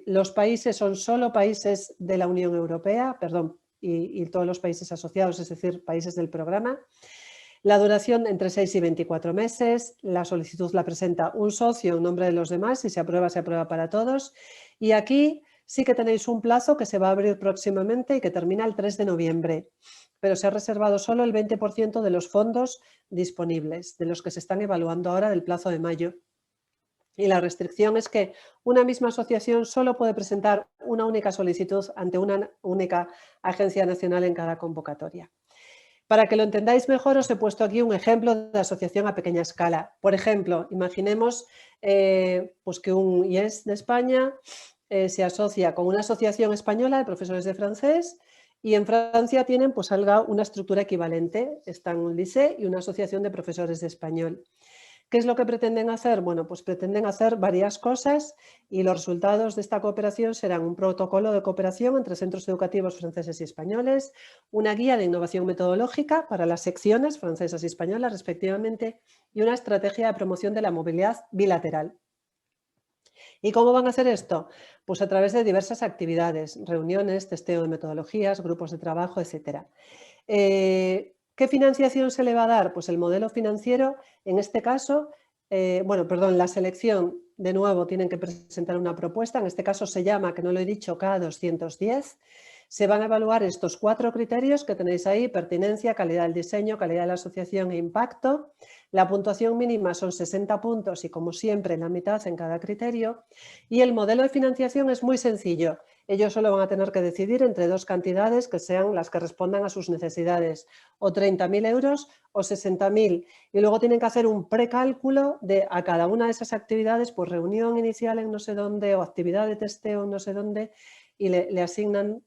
Los países son solo países de la Unión Europea, perdón, y todos los países asociados, es decir, países del programa. La duración entre 6 y 24 meses. La solicitud la presenta un socio en nombre de los demás. Si se aprueba para todos. Y aquí sí que tenéis un plazo que se va a abrir próximamente y que termina el 3 de noviembre. Pero se ha reservado solo el 20% de los fondos disponibles, de los que se están evaluando ahora del plazo de mayo. Y la restricción es que una misma asociación solo puede presentar una única solicitud ante una única agencia nacional en cada convocatoria. Para que lo entendáis mejor, os he puesto aquí un ejemplo de asociación a pequeña escala. Por ejemplo, imaginemos pues que un IES de España se asocia con una asociación española de profesores de francés y en Francia tienen pues una estructura equivalente. Están un lycée y una asociación de profesores de español. ¿Qué es lo que pretenden hacer? Bueno, pues pretenden hacer varias cosas y los resultados de esta cooperación serán un protocolo de cooperación entre centros educativos franceses y españoles, una guía de innovación metodológica para las secciones francesas y españolas respectivamente y una estrategia de promoción de la movilidad bilateral. ¿Y cómo van a hacer esto? Pues a través de diversas actividades, reuniones, testeo de metodologías, grupos de trabajo, etc. ¿Qué financiación se le va a dar? Pues el modelo financiero, en este caso, la selección, de nuevo, tienen que presentar una propuesta, en este caso se llama, que no lo he dicho, K210. Se van a evaluar estos 4 criterios que tenéis ahí: pertinencia, calidad del diseño, calidad de la asociación e impacto. La puntuación mínima son 60 puntos y, como siempre, la mitad en cada criterio. Y el modelo de financiación es muy sencillo. Ellos solo van a tener que decidir entre 2 cantidades que sean las que respondan a sus necesidades, o 30.000 euros o 60.000. Y luego tienen que hacer un precálculo de a cada una de esas actividades, pues reunión inicial en no sé dónde o actividad de testeo en no sé dónde, y le asignan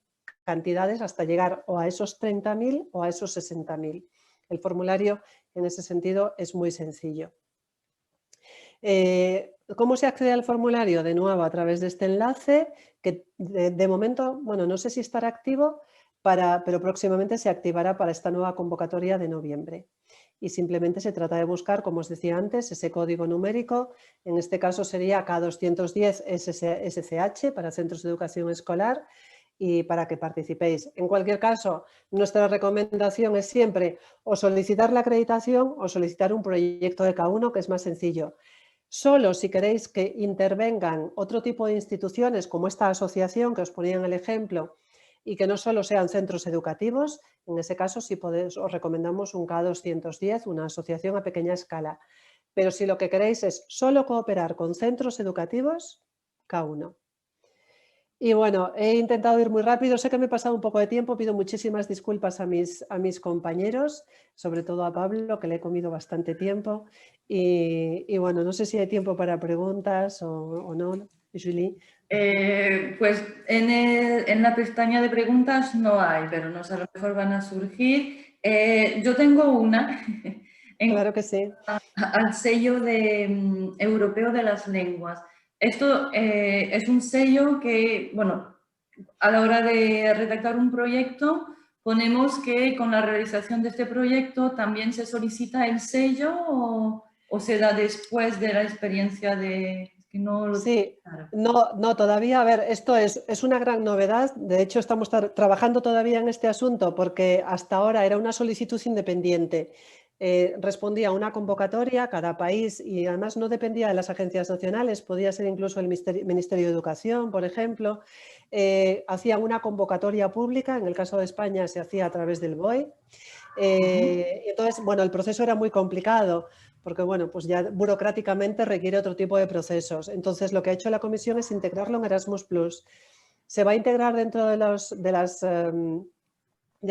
cantidades hasta llegar o a esos 30.000 o a esos 60.000. El formulario en ese sentido es muy sencillo. ¿Cómo se accede al formulario? De nuevo, a través de este enlace, que de momento, bueno, no sé si estará activo, pero próximamente se activará para esta nueva convocatoria de noviembre. Y simplemente se trata de buscar, como os decía antes, ese código numérico. En este caso sería K210 SCH para centros de educación escolar, y para que participéis. En cualquier caso, nuestra recomendación es siempre o solicitar la acreditación o solicitar un proyecto de K1, que es más sencillo. Solo si queréis que intervengan otro tipo de instituciones, como esta asociación que os ponía en el ejemplo, y que no solo sean centros educativos, en ese caso sí os recomendamos un K210, una asociación a pequeña escala. Pero si lo que queréis es solo cooperar con centros educativos, K1. Y bueno, he intentado ir muy rápido, sé que me he pasado un poco de tiempo, pido muchísimas disculpas a mis compañeros, sobre todo a Pablo, que le he comido bastante tiempo. Y bueno, no sé si hay tiempo para preguntas o no, Julie. Pues en la pestaña de preguntas no hay, pero no sé, a lo mejor van a surgir. Yo tengo una. Claro que sí. Al sello europeo de las lenguas. Esto es un sello que, bueno, a la hora de redactar un proyecto, ponemos que con la realización de este proyecto también se solicita el sello o se da después de la experiencia de... Sí, no, todavía, a ver, esto es una gran novedad. De hecho, estamos trabajando todavía en este asunto porque hasta ahora era una solicitud independiente. Respondía a una convocatoria cada país y además no dependía de las agencias nacionales, podía ser incluso el Ministerio de Educación, por ejemplo. Hacían una convocatoria pública, en el caso de España se hacía a través del BOE. Entonces, bueno, el proceso era muy complicado porque, bueno, pues ya burocráticamente requiere otro tipo de procesos. Entonces, lo que ha hecho la comisión es integrarlo en Erasmus+. Se va a integrar dentro de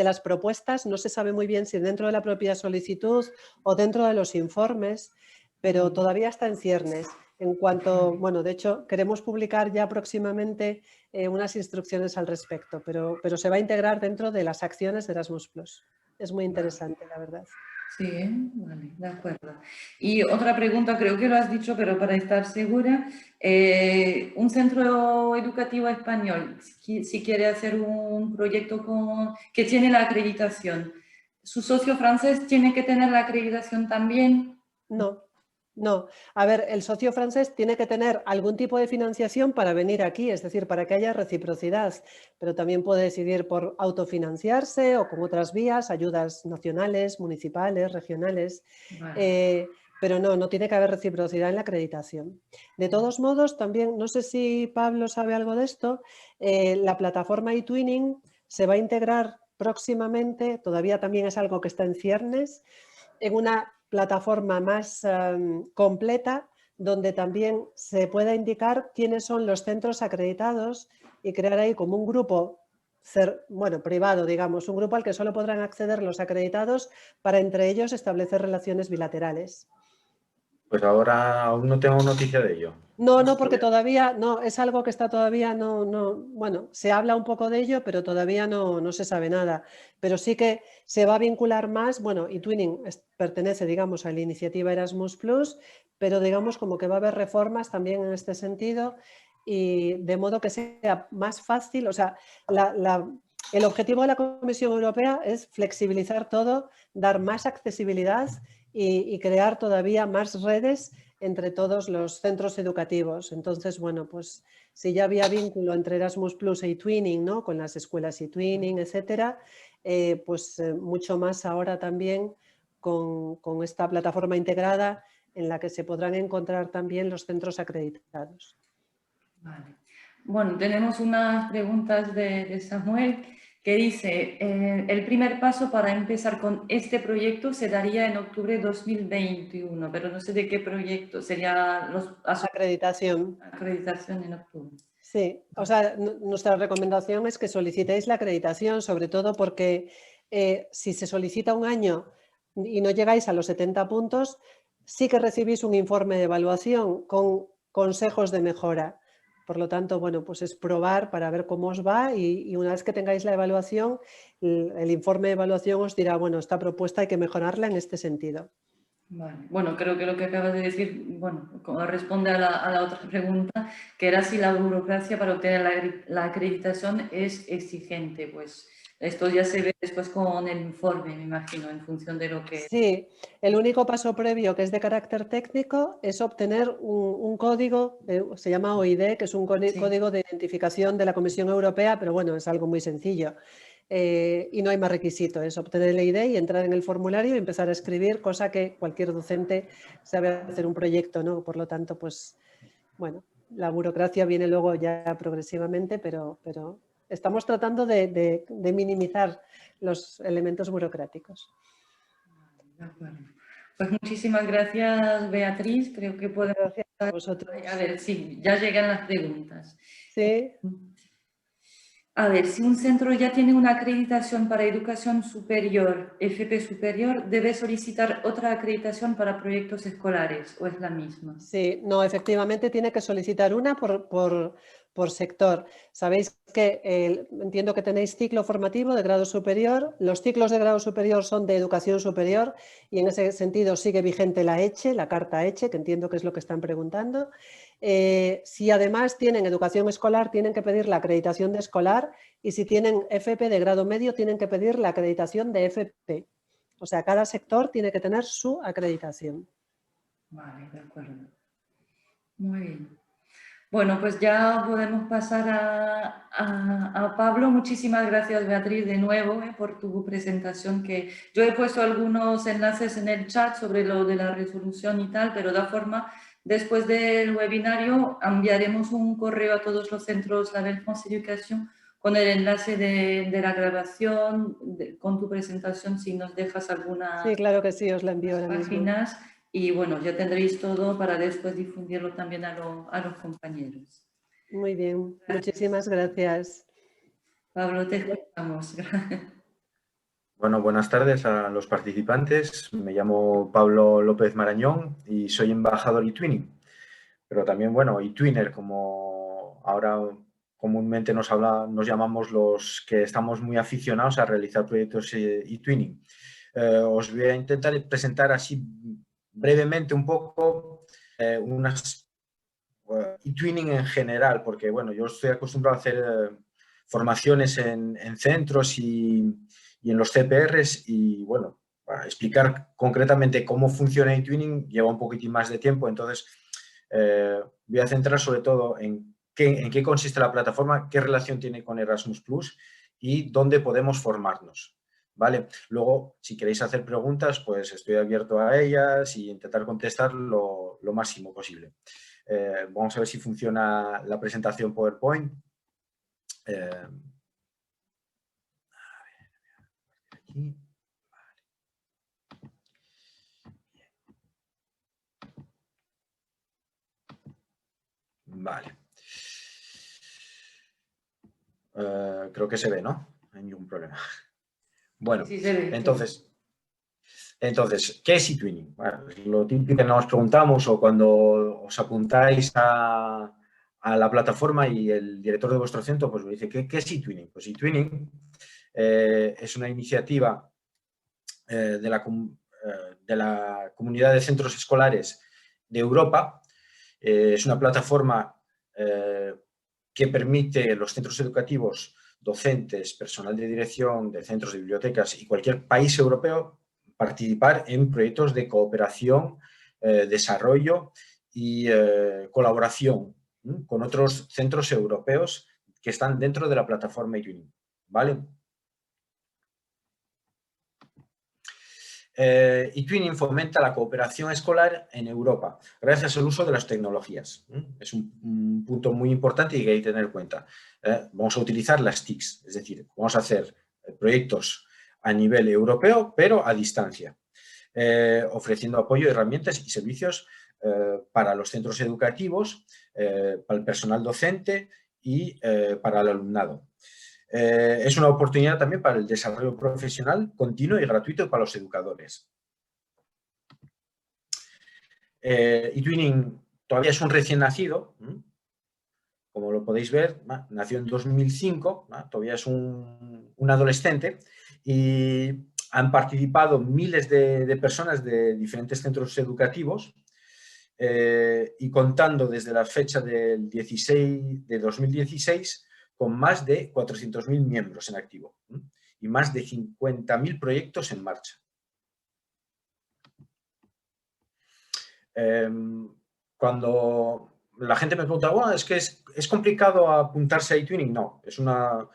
las propuestas, no se sabe muy bien si dentro de la propia solicitud o dentro de los informes, pero todavía está en ciernes. En cuanto, bueno, de hecho, queremos publicar ya próximamente unas instrucciones al respecto, pero se va a integrar dentro de las acciones de Erasmus+. Es muy interesante, la verdad. Sí, vale, de acuerdo. Y otra pregunta, creo que lo has dicho, pero para estar segura, un centro educativo español, si quiere hacer un proyecto que tiene la acreditación, ¿su socio francés tiene que tener la acreditación también? No. No, a ver, el socio francés tiene que tener algún tipo de financiación para venir aquí, es decir, para que haya reciprocidad, pero también puede decidir por autofinanciarse o con otras vías, ayudas nacionales, municipales, regionales, Vale. pero no tiene que haber reciprocidad en la acreditación. De todos modos, también, no sé si Pablo sabe algo de esto, la plataforma eTwinning se va a integrar próximamente, todavía también es algo que está en ciernes, en una plataforma más completa donde también se pueda indicar quiénes son los centros acreditados y crear ahí como un grupo, bueno, privado, digamos, un grupo al que solo podrán acceder los acreditados para entre ellos establecer relaciones bilaterales. Pues ahora aún no tengo noticia de ello. No, porque todavía no, es algo que está todavía bueno, se habla un poco de ello, pero todavía no se sabe nada. Pero sí que se va a vincular más, bueno, eTwinning pertenece, digamos, a la iniciativa Erasmus+, pero digamos como que va a haber reformas también en este sentido y de modo que sea más fácil, o sea, el objetivo de la Comisión Europea es flexibilizar todo, dar más accesibilidad y crear todavía más redes entre todos los centros educativos. Entonces, bueno, pues si ya había vínculo entre Erasmus+ e eTwinning, ¿no? Con las escuelas eTwinning, etcétera, pues mucho más ahora también con esta plataforma integrada en la que se podrán encontrar también los centros acreditados. Vale. Bueno, tenemos unas preguntas de Samuel que dice, el primer paso para empezar con este proyecto se daría en octubre de 2021, pero no sé de qué proyecto, sería acreditación. Acreditación en octubre. Sí, o sea, nuestra recomendación es que solicitéis la acreditación, sobre todo porque si se solicita un año y no llegáis a los 70 puntos, sí que recibís un informe de evaluación con consejos de mejora. Por lo tanto, bueno, pues es probar para ver cómo os va y una vez que tengáis la evaluación, el informe de evaluación os dirá, bueno, esta propuesta hay que mejorarla en este sentido. Vale. Bueno, creo que lo que acabas de decir, bueno, responde a la otra pregunta, que era si la burocracia para obtener la acreditación es exigente. Pues esto ya se ve después con el informe, me imagino, en función de lo que... Sí, el único paso previo que es de carácter técnico es obtener un código, se llama OID, que es un código de identificación de la Comisión Europea, pero bueno, es algo muy sencillo. Y no hay más requisito, es obtener el ID y entrar en el formulario y empezar a escribir, cosa que cualquier docente sabe hacer un proyecto, ¿no? Por lo tanto, pues, bueno, la burocracia viene luego ya progresivamente, pero estamos tratando de minimizar los elementos burocráticos. De acuerdo. Pues muchísimas gracias, Beatriz. Creo que podemos... Gracias a vosotros. A ver, sí, ya llegan las preguntas. Sí. A ver, si un centro ya tiene una acreditación para educación superior, FP superior, ¿debe solicitar otra acreditación para proyectos escolares o es la misma? Sí, no, efectivamente tiene que solicitar una por sector. Sabéis que entiendo que tenéis ciclo formativo de grado superior. Los ciclos de grado superior son de educación superior y en ese sentido sigue vigente la ECHE, la carta ECHE, que entiendo que es lo que están preguntando. Si además tienen educación escolar, tienen que pedir la acreditación de escolar y si tienen FP de grado medio, tienen que pedir la acreditación de FP. O sea, cada sector tiene que tener su acreditación. Vale, de acuerdo. Muy bien. Bueno, pues ya podemos pasar a Pablo. Muchísimas gracias, Beatriz, de nuevo por tu presentación. Que yo he puesto algunos enlaces en el chat sobre lo de la resolución y tal, pero de forma, después del webinario enviaremos un correo a todos los centros Label France Education con el enlace de la grabación, con tu presentación, si nos dejas alguna Sí, claro que sí, os la envío ahora mismo. páginas. Y bueno, ya tendréis todo para después difundirlo también a los compañeros. Muy bien, Gracias. muchísimas gracias. Pablo, te escuchamos. Bueno, buenas tardes a los participantes. Me llamo Pablo López Marañón y soy embajador eTwinning. Pero también, bueno, eTwinner, como ahora comúnmente nos llamamos los que estamos muy aficionados a realizar proyectos eTwinning. Os voy a intentar presentar así brevemente un poco unas eTwinning en general, porque bueno, yo estoy acostumbrado a hacer formaciones en centros y en los CPRs y bueno, para explicar concretamente cómo funciona eTwinning lleva un poquitín más de tiempo, entonces voy a centrar sobre todo en qué consiste la plataforma, qué relación tiene con Erasmus+ y dónde podemos formarnos. ¿Vale? Luego, si queréis hacer preguntas, pues estoy abierto a ellas y intentar contestar lo máximo posible. Vamos a ver si funciona la presentación PowerPoint. Aquí. Vale. Creo que se ve, ¿no? No hay ningún problema. Bueno, Sí, se ve. entonces, ¿qué es eTwinning? Bueno, lo típico que nos preguntamos o cuando os apuntáis a la plataforma y el director de vuestro centro pues me dice, ¿qué es eTwinning? Pues eTwinning es una iniciativa de la Comunidad de Centros Escolares de Europa. Es una plataforma que permite a los centros educativos, docentes, personal de dirección de centros de bibliotecas y cualquier país europeo participar en proyectos de cooperación, desarrollo y colaboración con otros centros europeos que están dentro de la plataforma eTwinning, ¿vale? eTwinning fomenta la cooperación escolar en Europa gracias al uso de las tecnologías. Es un punto muy importante y que hay que tener en cuenta. Vamos a utilizar las TICs, es decir, vamos a hacer proyectos a nivel europeo, pero a distancia, ofreciendo apoyo, herramientas y servicios para los centros educativos, para el personal docente y para el alumnado. Es una oportunidad también para el desarrollo profesional continuo y gratuito para los educadores. eTwinning todavía es un recién nacido, como lo podéis ver, nació en 2005, todavía es un adolescente y han participado miles de personas de diferentes centros educativos y contando desde la fecha de 2016 con más de 400.000 miembros en activo y más de 50.000 proyectos en marcha. Cuando la gente me pregunta, bueno, es que es complicado apuntarse a eTwinning, no, es una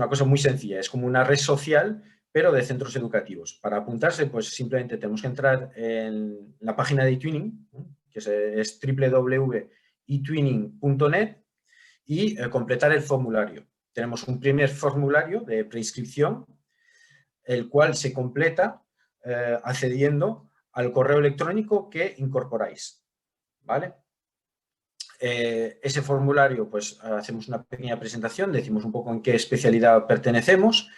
cosa muy sencilla, es como una red social, pero de centros educativos. Para apuntarse, pues simplemente tenemos que entrar en la página de eTwinning, que es www.etwinning.net y completar el formulario. Tenemos un primer formulario de preinscripción, el cual se completa accediendo al correo electrónico que incorporáis, ¿vale? Ese formulario, pues hacemos una pequeña presentación, decimos un poco en qué especialidad pertenecemos,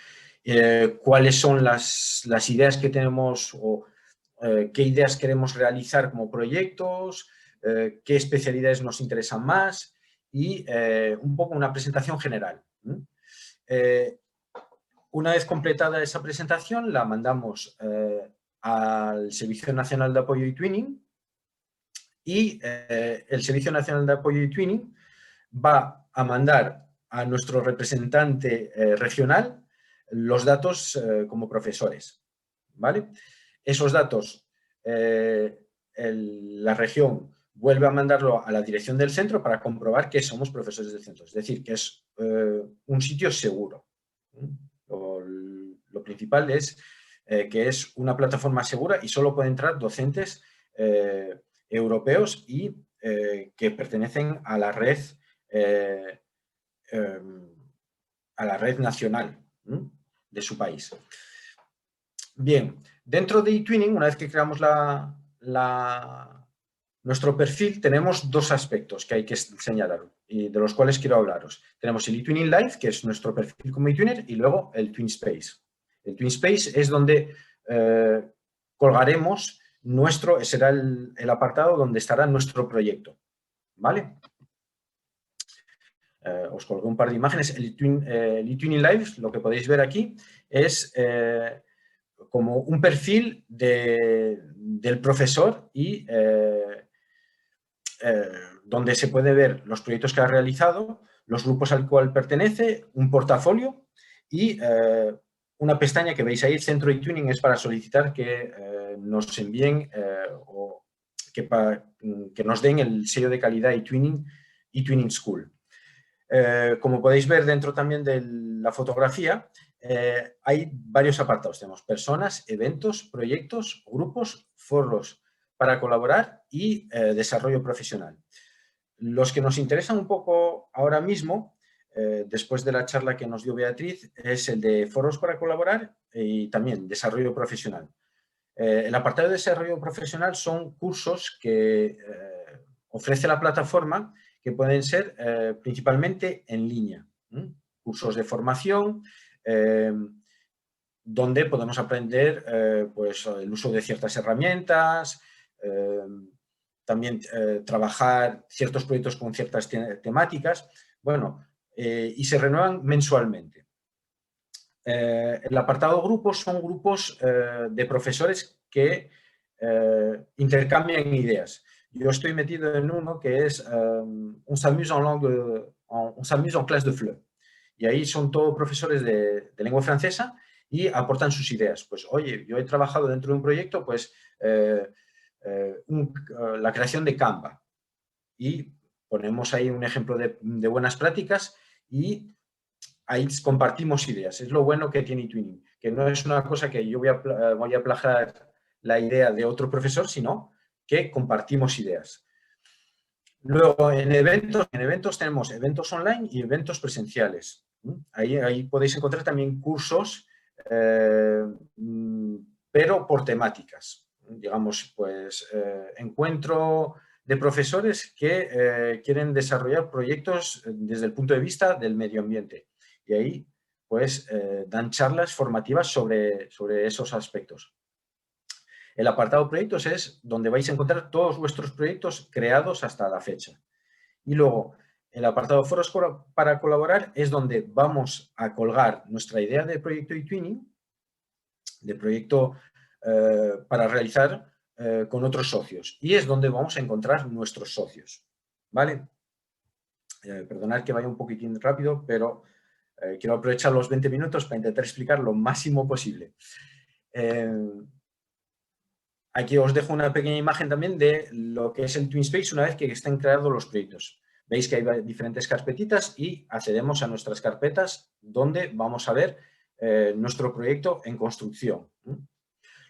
cuáles son las ideas que tenemos o qué ideas queremos realizar como proyectos, qué especialidades nos interesan más y un poco una presentación general. Una vez completada esa presentación, la mandamos al Servicio Nacional de Apoyo eTwinning y el Servicio Nacional de Apoyo eTwinning va a mandar a nuestro representante regional los datos como profesores, ¿vale? Esos datos, la región vuelve a mandarlo a la dirección del centro para comprobar que somos profesores del centro, es decir, que es un sitio seguro. Lo principal es que es una plataforma segura y solo pueden entrar docentes europeos y que pertenecen a la red a la red nacional de su país. Bien, dentro de eTwinning, una vez que creamos nuestro perfil, tenemos dos aspectos que hay que señalar y de los cuales quiero hablaros. Tenemos el eTwinning Live, que es nuestro perfil como eTwinner, y luego el TwinSpace. El TwinSpace es donde colgaremos será el apartado donde estará nuestro proyecto, ¿vale? Os colgué un par de imágenes. El eTwinning Live, lo que podéis ver aquí, es como un perfil del profesor y donde se puede ver los proyectos que ha realizado, los grupos al cual pertenece, un portafolio y una pestaña que veis ahí, el centro eTwinning, es para solicitar que nos envíen o que nos den el sello de calidad eTwinning School. Como podéis ver dentro también de la fotografía, hay varios apartados. Tenemos personas, eventos, proyectos, grupos, foros para colaborar y desarrollo profesional. Los que nos interesan un poco ahora mismo, después de la charla que nos dio Beatriz, es el de foros para colaborar y también desarrollo profesional. El apartado de desarrollo profesional son cursos que ofrece la plataforma que pueden ser principalmente en línea. Cursos de formación donde podemos aprender pues, el uso de ciertas herramientas, también trabajar ciertos proyectos con ciertas temáticas, bueno, y se renuevan mensualmente. El apartado grupos son grupos de profesores que intercambian ideas. Yo estoy metido en uno que es On s'amuse en classe de FLE. Y ahí son todos profesores de lengua francesa y aportan sus ideas. Pues, oye, yo he trabajado dentro de un proyecto, pues, la creación de Canva. Y ponemos ahí un ejemplo de buenas prácticas y ahí compartimos ideas. Es lo bueno que tiene eTwinning, que no es una cosa que yo voy a plagiar la idea de otro profesor, sino que compartimos ideas. Luego, en eventos tenemos eventos online y eventos presenciales. Ahí podéis encontrar también cursos, pero por temáticas. Digamos, pues, encuentro de profesores que quieren desarrollar proyectos desde el punto de vista del medio ambiente. Y ahí, pues, dan charlas formativas sobre esos aspectos. El apartado proyectos es donde vais a encontrar todos vuestros proyectos creados hasta la fecha. Y luego, el apartado foros para colaborar es donde vamos a colgar nuestra idea de proyecto eTwinning, de proyecto para realizar con otros socios. Y es donde vamos a encontrar nuestros socios. ¿Vale? Perdonad que vaya un poquitín rápido, pero quiero aprovechar los 20 minutos para intentar explicar lo máximo posible. Aquí os dejo una pequeña imagen también de lo que es el TwinSpace una vez que estén creados los proyectos. Veis que hay diferentes carpetitas y accedemos a nuestras carpetas donde vamos a ver nuestro proyecto en construcción.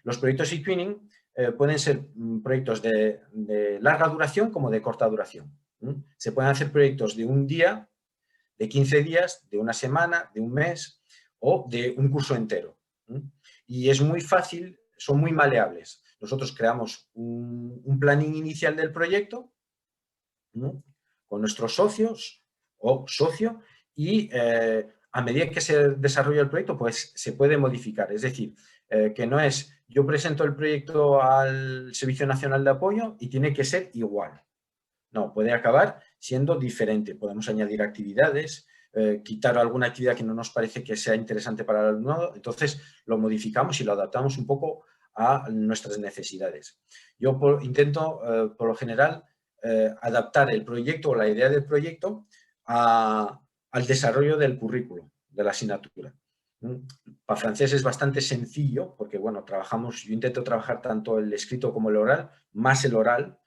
Los proyectos eTwinning pueden ser proyectos de larga duración como de corta duración. Se pueden hacer proyectos de un día, de 15 días, de una semana, de un mes o de un curso entero. Y es muy fácil, son muy maleables. Nosotros creamos un planning inicial del proyecto, ¿no?, con nuestros socios o socio y a medida que se desarrolla el proyecto, pues se puede modificar. Es decir, que no es yo presento el proyecto al Servicio Nacional de Apoyo y tiene que ser igual. No, puede acabar siendo diferente. Podemos añadir actividades, quitar alguna actividad que no nos parece que sea interesante para el alumnado, entonces lo modificamos y lo adaptamos un poco a nuestras necesidades. Yo intento, por lo general, adaptar el proyecto o la idea del proyecto al desarrollo del currículo, de la asignatura. Para francés es bastante sencillo porque, bueno, yo intento trabajar tanto el escrito como el oral, más el oral,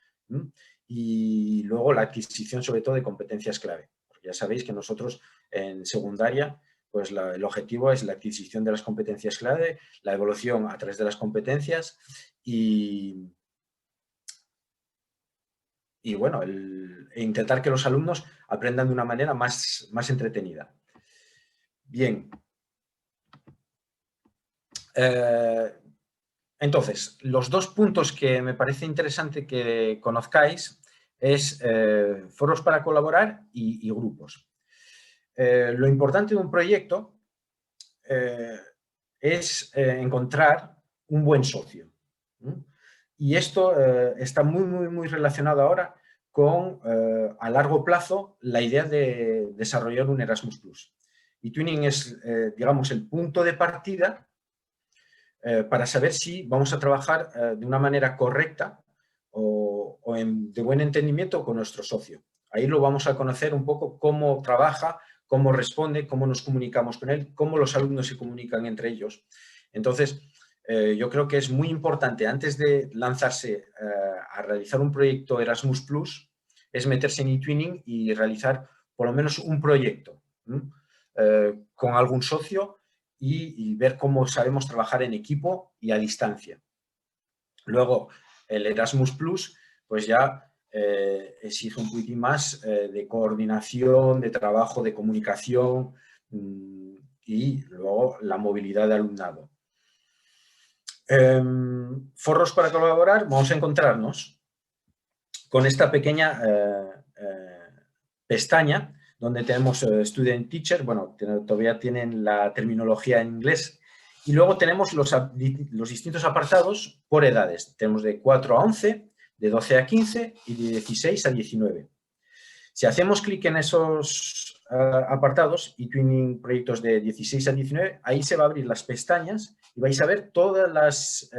y luego la adquisición sobre todo de competencias clave. Porque ya sabéis que nosotros en secundaria, pues el objetivo es la adquisición de las competencias clave, la evolución a través de las competencias y bueno, intentar que los alumnos aprendan de una manera más entretenida. Bien. Entonces, los dos puntos que me parece interesante que conozcáis es foros para colaborar y grupos. Lo importante de un proyecto es encontrar un buen socio. Y esto está muy relacionado ahora con, a largo plazo, la idea de desarrollar un Erasmus+. eTwinning es, digamos, el punto de partida para saber si vamos a trabajar de una manera correcta o de buen entendimiento con nuestro socio. Ahí lo vamos a conocer un poco cómo trabaja, cómo responde, cómo nos comunicamos con él, cómo los alumnos se comunican entre ellos. Entonces, yo creo que es muy importante, antes de lanzarse a realizar un proyecto Erasmus+, es meterse en eTwinning y realizar por lo menos un proyecto con algún socio y ver cómo sabemos trabajar en equipo y a distancia. Luego, el Erasmus+, pues ya exige un poquitín más de coordinación, de trabajo, de comunicación y luego la movilidad de alumnado. Foros para colaborar, vamos a encontrarnos con esta pequeña pestaña donde tenemos Student Teacher, bueno, todavía tienen la terminología en inglés, y luego tenemos los distintos apartados por edades. Tenemos de 4 a 11, de 12 a 15 y de 16 a 19. Si hacemos clic en esos apartados, eTwinning proyectos de 16 a 19, ahí se va a abrir las pestañas y vais a ver todas las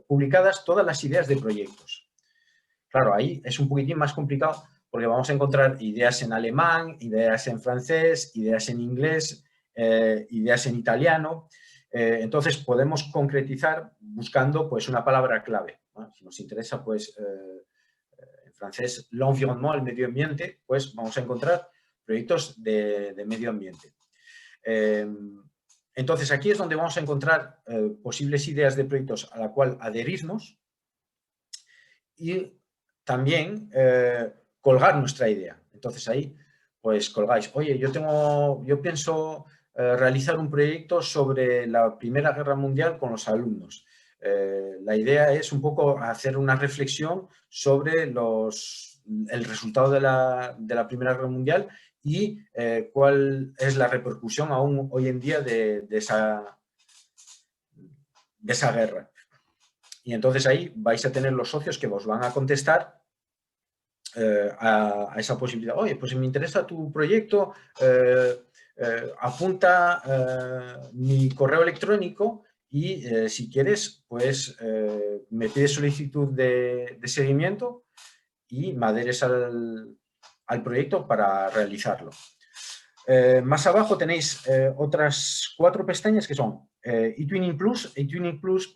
publicadas, todas las ideas de proyectos. Claro, ahí es un poquitín más complicado porque vamos a encontrar ideas en alemán, ideas en francés, ideas en inglés, ideas en italiano. Entonces podemos concretizar buscando pues, una palabra clave, ¿no? Si nos interesa, pues, en francés, l'environnement, el medio ambiente, pues vamos a encontrar proyectos de medio ambiente. Entonces aquí es donde vamos a encontrar posibles ideas de proyectos a la cual adherirnos y también colgar nuestra idea. Entonces ahí pues colgáis, oye, yo pienso realizar un proyecto sobre la Primera Guerra Mundial con los alumnos. La idea es un poco hacer una reflexión sobre el resultado de la Primera Guerra Mundial y cuál es la repercusión aún hoy en día de esa guerra. Y entonces ahí vais a tener los socios que os van a contestar a esa posibilidad. Oye, pues si me interesa tu proyecto, apunta mi correo electrónico y si quieres, pues me pides solicitud de seguimiento y me adheres al proyecto para realizarlo. Más abajo tenéis otras 4 pestañas que son eTwinning Plus. eTwinning Plus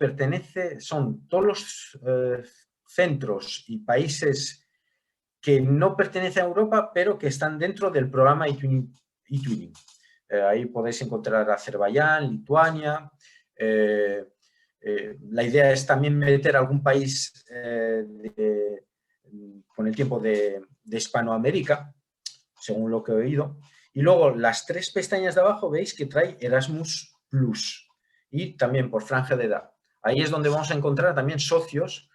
son todos los centros y países que no pertenecen a Europa, pero que están dentro del programa eTwinning. Ahí podéis encontrar Azerbaiyán, Lituania. La idea es también meter algún país con el tiempo de Hispanoamérica, según lo que he oído. Y luego las 3 pestañas de abajo veis que trae Erasmus Plus y también por franja de edad. Ahí es donde vamos a encontrar también socios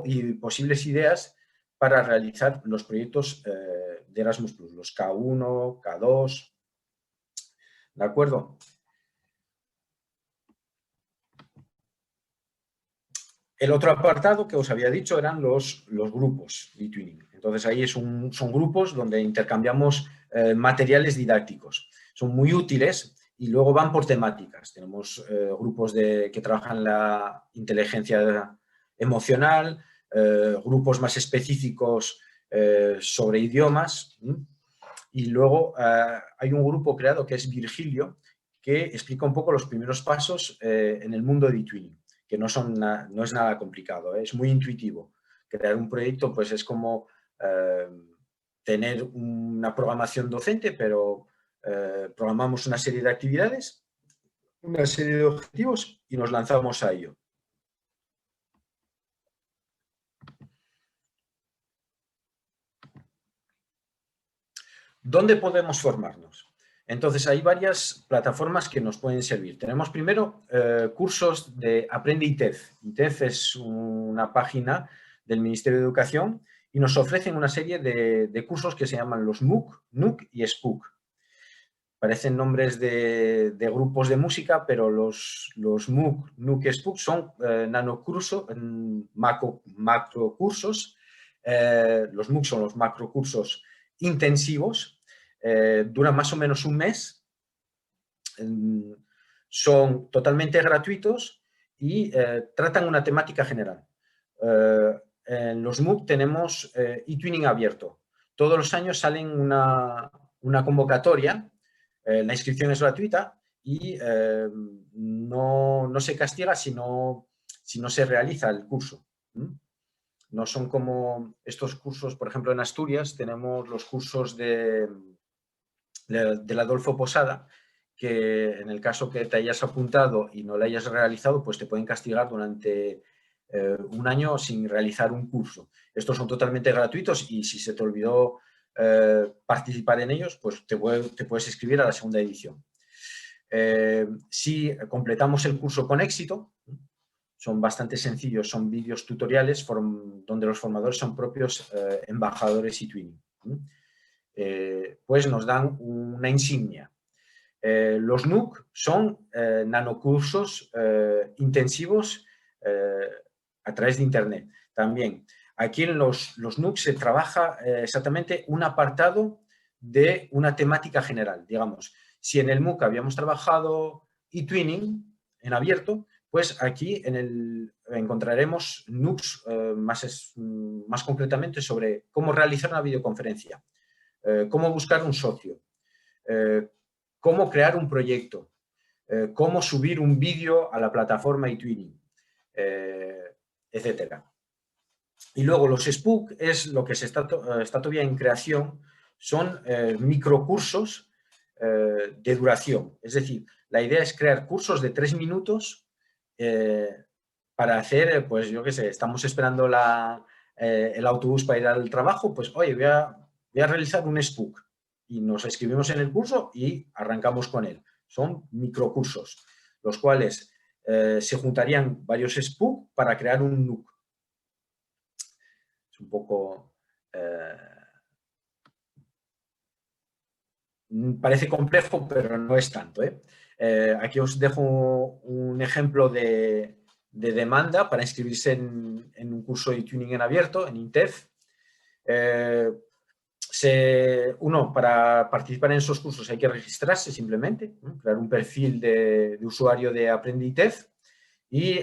y posibles ideas para realizar los proyectos de Erasmus Plus, los K1, K2, ¿de acuerdo? El otro apartado que os había dicho eran los grupos de eTwinning. Entonces ahí son grupos donde intercambiamos materiales didácticos. Son muy útiles y luego van por temáticas. Tenemos grupos que trabajan la inteligencia emocional, grupos más específicos sobre idiomas y luego hay un grupo creado que es Virgilio que explica un poco los primeros pasos en el mundo de eTwinning, que no es nada complicado, es muy intuitivo. Crear un proyecto pues es como tener una programación docente, pero programamos una serie de actividades, una serie de objetivos y nos lanzamos a ello. ¿Dónde podemos formarnos? Entonces, hay varias plataformas que nos pueden servir. Tenemos primero cursos de Aprende ITEF. ITEF es una página del Ministerio de Educación y nos ofrecen una serie de cursos que se llaman los MOOC, NUC y SPOOC. Parecen nombres de grupos de música, pero los MOOC, NUC y SPOOC son nanocursos, macrocursos. Los MOOC son los macrocursos intensivos. Duran más o menos un mes, son totalmente gratuitos y tratan una temática general. En los MOOC tenemos eTwinning abierto. Todos los años salen una convocatoria, la inscripción es gratuita y no se castiga si no se realiza el curso. No son como estos cursos, por ejemplo, en Asturias tenemos los cursos del Adolfo Posada, que en el caso que te hayas apuntado y no lo hayas realizado, pues te pueden castigar durante un año sin realizar un curso. Estos son totalmente gratuitos y si se te olvidó participar en ellos, pues te puedes inscribir a la segunda edición. Si completamos el curso con éxito, son bastante sencillos, son vídeos tutoriales donde los formadores son propios embajadores eTwinning. Pues nos dan una insignia. Los NUC son nanocursos intensivos a través de Internet. También, aquí en los NUC se trabaja exactamente un apartado de una temática general. Digamos, si en el MOOC habíamos trabajado eTwinning en abierto, pues aquí encontraremos NUCs más concretamente sobre cómo realizar una videoconferencia, cómo buscar un socio, cómo crear un proyecto, cómo subir un vídeo a la plataforma eTwinning, etc. Y luego los SPOOC es lo que está todavía en creación, son microcursos de duración. Es decir, la idea es crear cursos de 3 minutos para hacer, pues yo qué sé, estamos esperando el autobús para ir al trabajo, pues oye, voy a realizar un SPOOC y nos inscribimos en el curso y arrancamos con él. Son microcursos, los cuales se juntarían varios SPOOC para crear un NUC. Es un poco... parece complejo, pero no es tanto, aquí os dejo un ejemplo de demanda para inscribirse en un curso de eTwinning en abierto, en INTEF. Para participar en esos cursos hay que registrarse simplemente, crear un perfil de usuario de Aprende ITEF y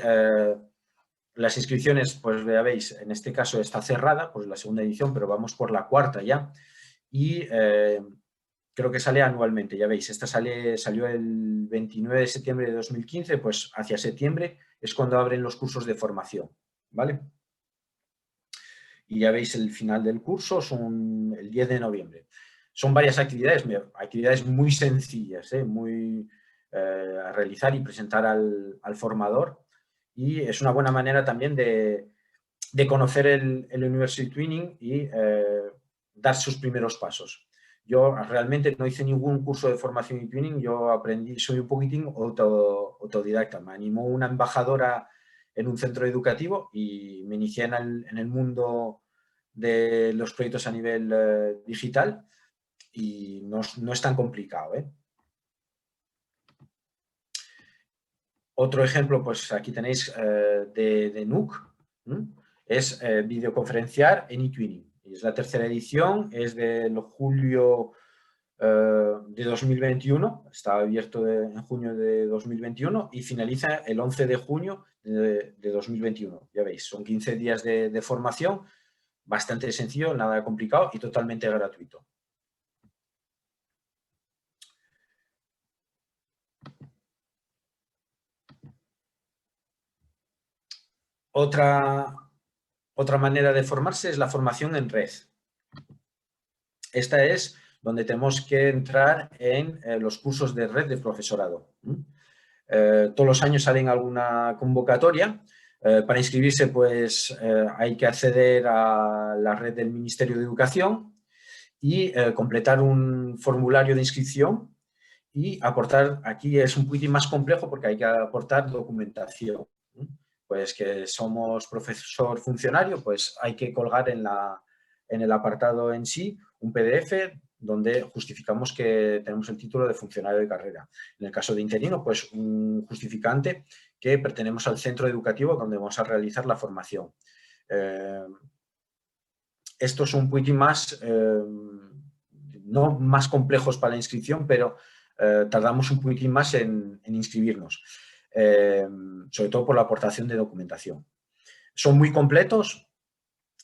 las inscripciones, pues ya veis, en este caso está cerrada, pues la segunda edición, pero vamos por la cuarta ya. Y creo que sale anualmente, ya veis, esta salió el 29 de septiembre de 2015, pues hacia septiembre es cuando abren los cursos de formación, ¿vale? Y ya veis el final del curso, son el 10 de noviembre. Son varias actividades muy sencillas, muy a realizar y presentar al formador. Y es una buena manera también de conocer el universo de eTwinning y dar sus primeros pasos. Yo realmente no hice ningún curso de formación eTwinning, yo aprendí, soy un poquitín autodidacta. Me animó una embajadora en un centro educativo y me inicié en el mundo de los proyectos a nivel digital y no es tan complicado, Otro ejemplo, pues aquí tenéis de NUC, es videoconferenciar en eTwinning. Es la tercera edición, es de julio de 2021, está abierto en junio de 2021 y finaliza el 11 de junio de 2021. Ya veis, son 15 días de formación, bastante sencillo, nada complicado y totalmente gratuito. Otra manera de formarse es la formación en red. Esta es donde tenemos que entrar en los cursos de red de profesorado. Todos los años salen alguna convocatoria. Para inscribirse, pues hay que acceder a la red del Ministerio de Educación y completar un formulario de inscripción y aportar, aquí es un poquitín más complejo porque hay que aportar documentación. Pues que somos profesor funcionario, pues hay que colgar en el apartado en sí un PDF donde justificamos que tenemos el título de funcionario de carrera. En el caso de interino, pues un justificante que pertenecemos al centro educativo donde vamos a realizar la formación. Estos son un poquitín más, no más complejos para la inscripción, pero tardamos un poquitín más en inscribirnos, sobre todo por la aportación de documentación. Son muy completos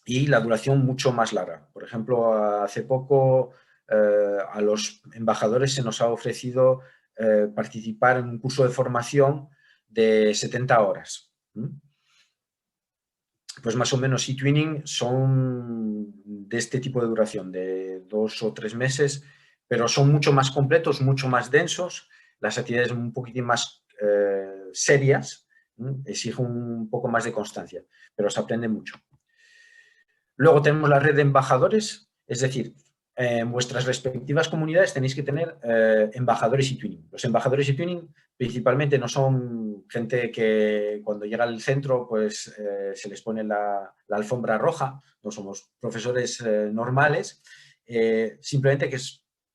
y la duración mucho más larga. Por ejemplo, hace poco a los embajadores se nos ha ofrecido participar en un curso de formación de 70 horas. Pues más o menos eTwinning son de este tipo de duración, de 2 o 3 meses, pero son mucho más completos, mucho más densos, las actividades un poquitín más serias, exigen un poco más de constancia, pero se aprende mucho. Luego tenemos la red de embajadores, es decir, en vuestras respectivas comunidades tenéis que tener embajadores eTwinning. Los embajadores eTwinning principalmente no son gente que cuando llega al centro pues se les pone la alfombra roja, no somos profesores normales, simplemente que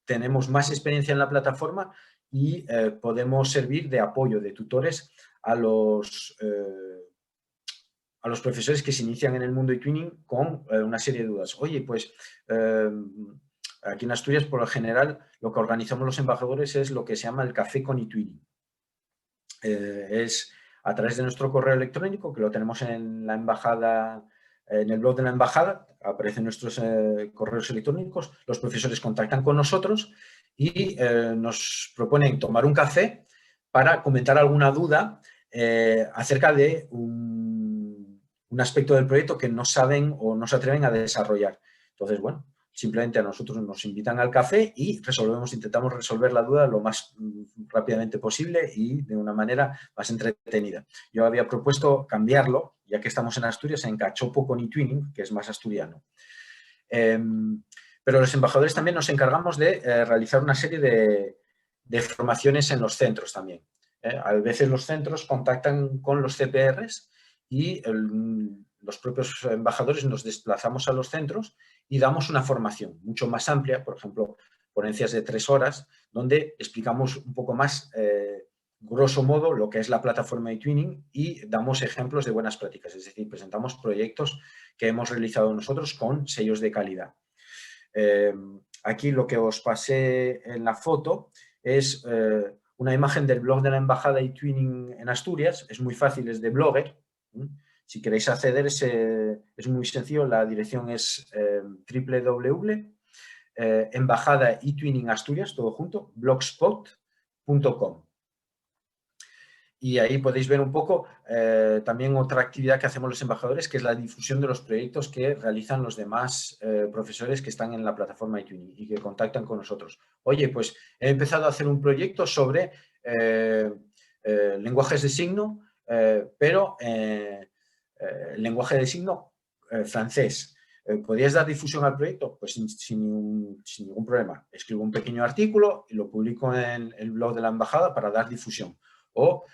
tenemos más experiencia en la plataforma y podemos servir de apoyo, de tutores a los profesores que se inician en el mundo eTwinning con una serie de dudas. Oye, pues aquí en Asturias, por lo general, lo que organizamos los embajadores es lo que se llama el café con eTwinning. Es a través de nuestro correo electrónico, que lo tenemos en la embajada, en el blog de la embajada, aparecen nuestros correos electrónicos, los profesores contactan con nosotros y nos proponen tomar un café para comentar alguna duda acerca de un aspecto del proyecto que no saben o no se atreven a desarrollar. Entonces, bueno, simplemente a nosotros nos invitan al café y intentamos resolver la duda lo más rápidamente posible y de una manera más entretenida. Yo había propuesto cambiarlo, ya que estamos en Asturias, en cachopo con eTwinning, que es más asturiano. Pero los embajadores también nos encargamos de realizar una serie de formaciones en los centros también. A veces los centros contactan con los CPRs y los propios embajadores nos desplazamos a los centros y damos una formación mucho más amplia, por ejemplo, ponencias de 3 horas, donde explicamos un poco más, grosso modo, lo que es la plataforma eTwinning y damos ejemplos de buenas prácticas, es decir, presentamos proyectos que hemos realizado nosotros con sellos de calidad. Aquí lo que os pasé en la foto es una imagen del blog de la embajada eTwinning en Asturias, es muy fácil, es de Blogger. Si queréis acceder es muy sencillo, la dirección es www.embajada eTwinning Asturias, todo junto, blogspot.com. Y ahí podéis ver un poco también otra actividad que hacemos los embajadores, que es la difusión de los proyectos que realizan los demás profesores que están en la plataforma eTwinning y que contactan con nosotros. Oye, pues he empezado a hacer un proyecto sobre lenguajes de signo, pero lenguaje de signo francés. ¿Podrías dar difusión al proyecto? Pues sin ningún problema. Escribo un pequeño artículo y lo publico en el blog de la embajada para dar difusión. O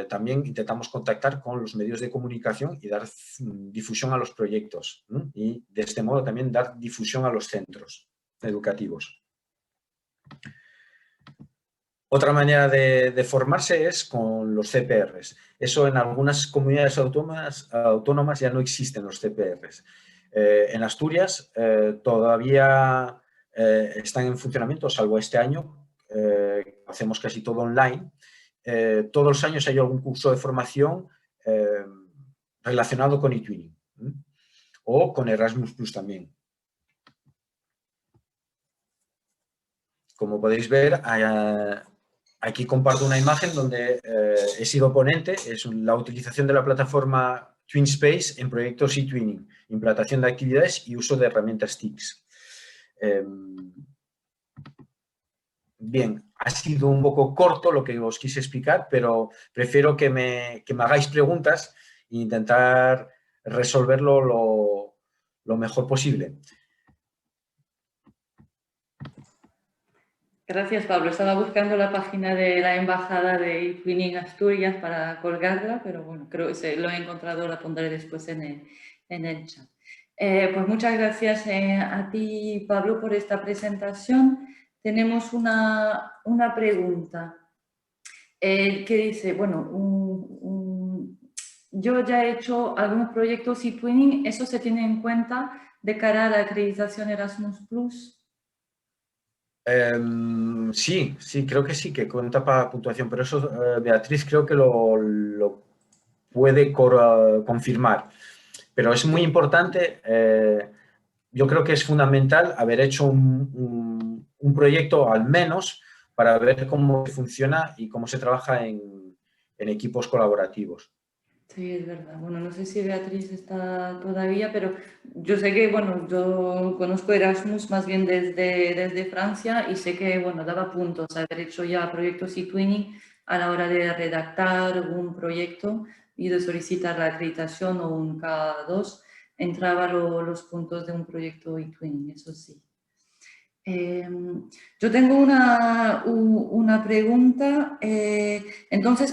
también intentamos contactar con los medios de comunicación y dar difusión a los proyectos, ¿no? Y de este modo también dar difusión a los centros educativos. Otra manera de formarse es con los CPRs. Eso en algunas comunidades autónomas ya no existen los CPRs. En Asturias todavía están en funcionamiento, salvo este año, hacemos casi todo online. Todos los años hay algún curso de formación relacionado con eTwinning o con Erasmus Plus también. Como podéis ver, aquí comparto una imagen donde he sido ponente, es la utilización de la plataforma TwinSpace en proyectos eTwinning, implantación de actividades y uso de herramientas TICs. Bien, ha sido un poco corto lo que os quise explicar, pero prefiero que me hagáis preguntas e intentar resolverlo lo mejor posible. Gracias, Pablo. Estaba buscando la página de la Embajada de eTwinning Asturias para colgarla, pero bueno, creo que lo he encontrado, la pondré después en el chat. Pues muchas gracias a ti, Pablo, por esta presentación. Tenemos una pregunta que dice, bueno, yo ya he hecho algunos proyectos eTwinning, ¿eso se tiene en cuenta de cara a la acreditación Erasmus+? Sí, creo que sí, que cuenta para puntuación, pero eso Beatriz creo que lo puede confirmar. Pero es muy importante, yo creo que es fundamental haber hecho un proyecto al menos para ver cómo funciona y cómo se trabaja en equipos colaborativos. Sí, es verdad. Bueno, no sé si Beatriz está todavía, pero yo sé que, bueno, yo conozco Erasmus más bien desde Francia y sé que, bueno, daba puntos haber hecho ya proyectos eTwinning a la hora de redactar un proyecto y de solicitar la acreditación o un K2, entraba los puntos de un proyecto eTwinning, eso sí. Yo tengo una pregunta. Entonces,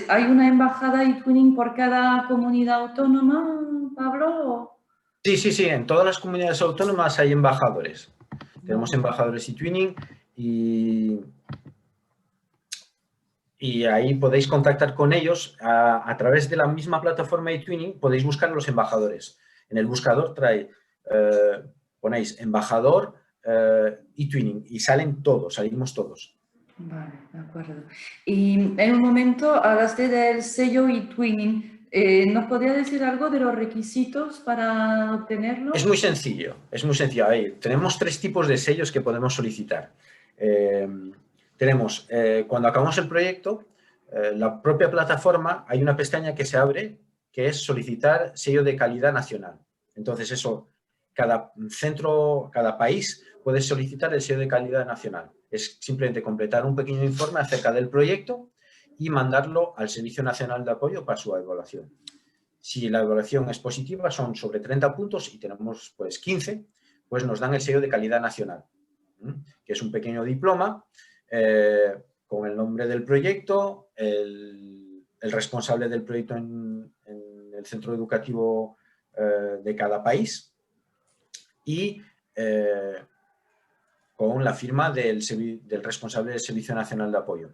¿hay una embajada eTwinning por cada comunidad autónoma, Pablo? Sí. En todas las comunidades autónomas hay embajadores. Tenemos embajadores eTwinning y ahí podéis contactar con ellos a través de la misma plataforma eTwinning. Podéis buscar los embajadores. En el buscador ponéis embajador eTwinning y salimos todos. Vale, de acuerdo. Y en un momento hablaste del sello eTwinning. ¿Nos podría decir algo de los requisitos para obtenerlo? Es muy sencillo, Ahí tenemos 3 tipos de sellos que podemos solicitar. Tenemos, cuando acabamos el proyecto, la propia plataforma, hay una pestaña que se abre que es solicitar sello de calidad nacional. Entonces eso, cada país puede solicitar el sello de calidad nacional. Es simplemente completar un pequeño informe acerca del proyecto y mandarlo al Servicio Nacional de Apoyo para su evaluación. Si la evaluación es positiva, son sobre 30 puntos y tenemos pues 15, pues nos dan el sello de calidad nacional, que es un pequeño diploma con el nombre del proyecto, el responsable del proyecto en el centro educativo de cada país y con la firma del responsable del Servicio Nacional de Apoyo.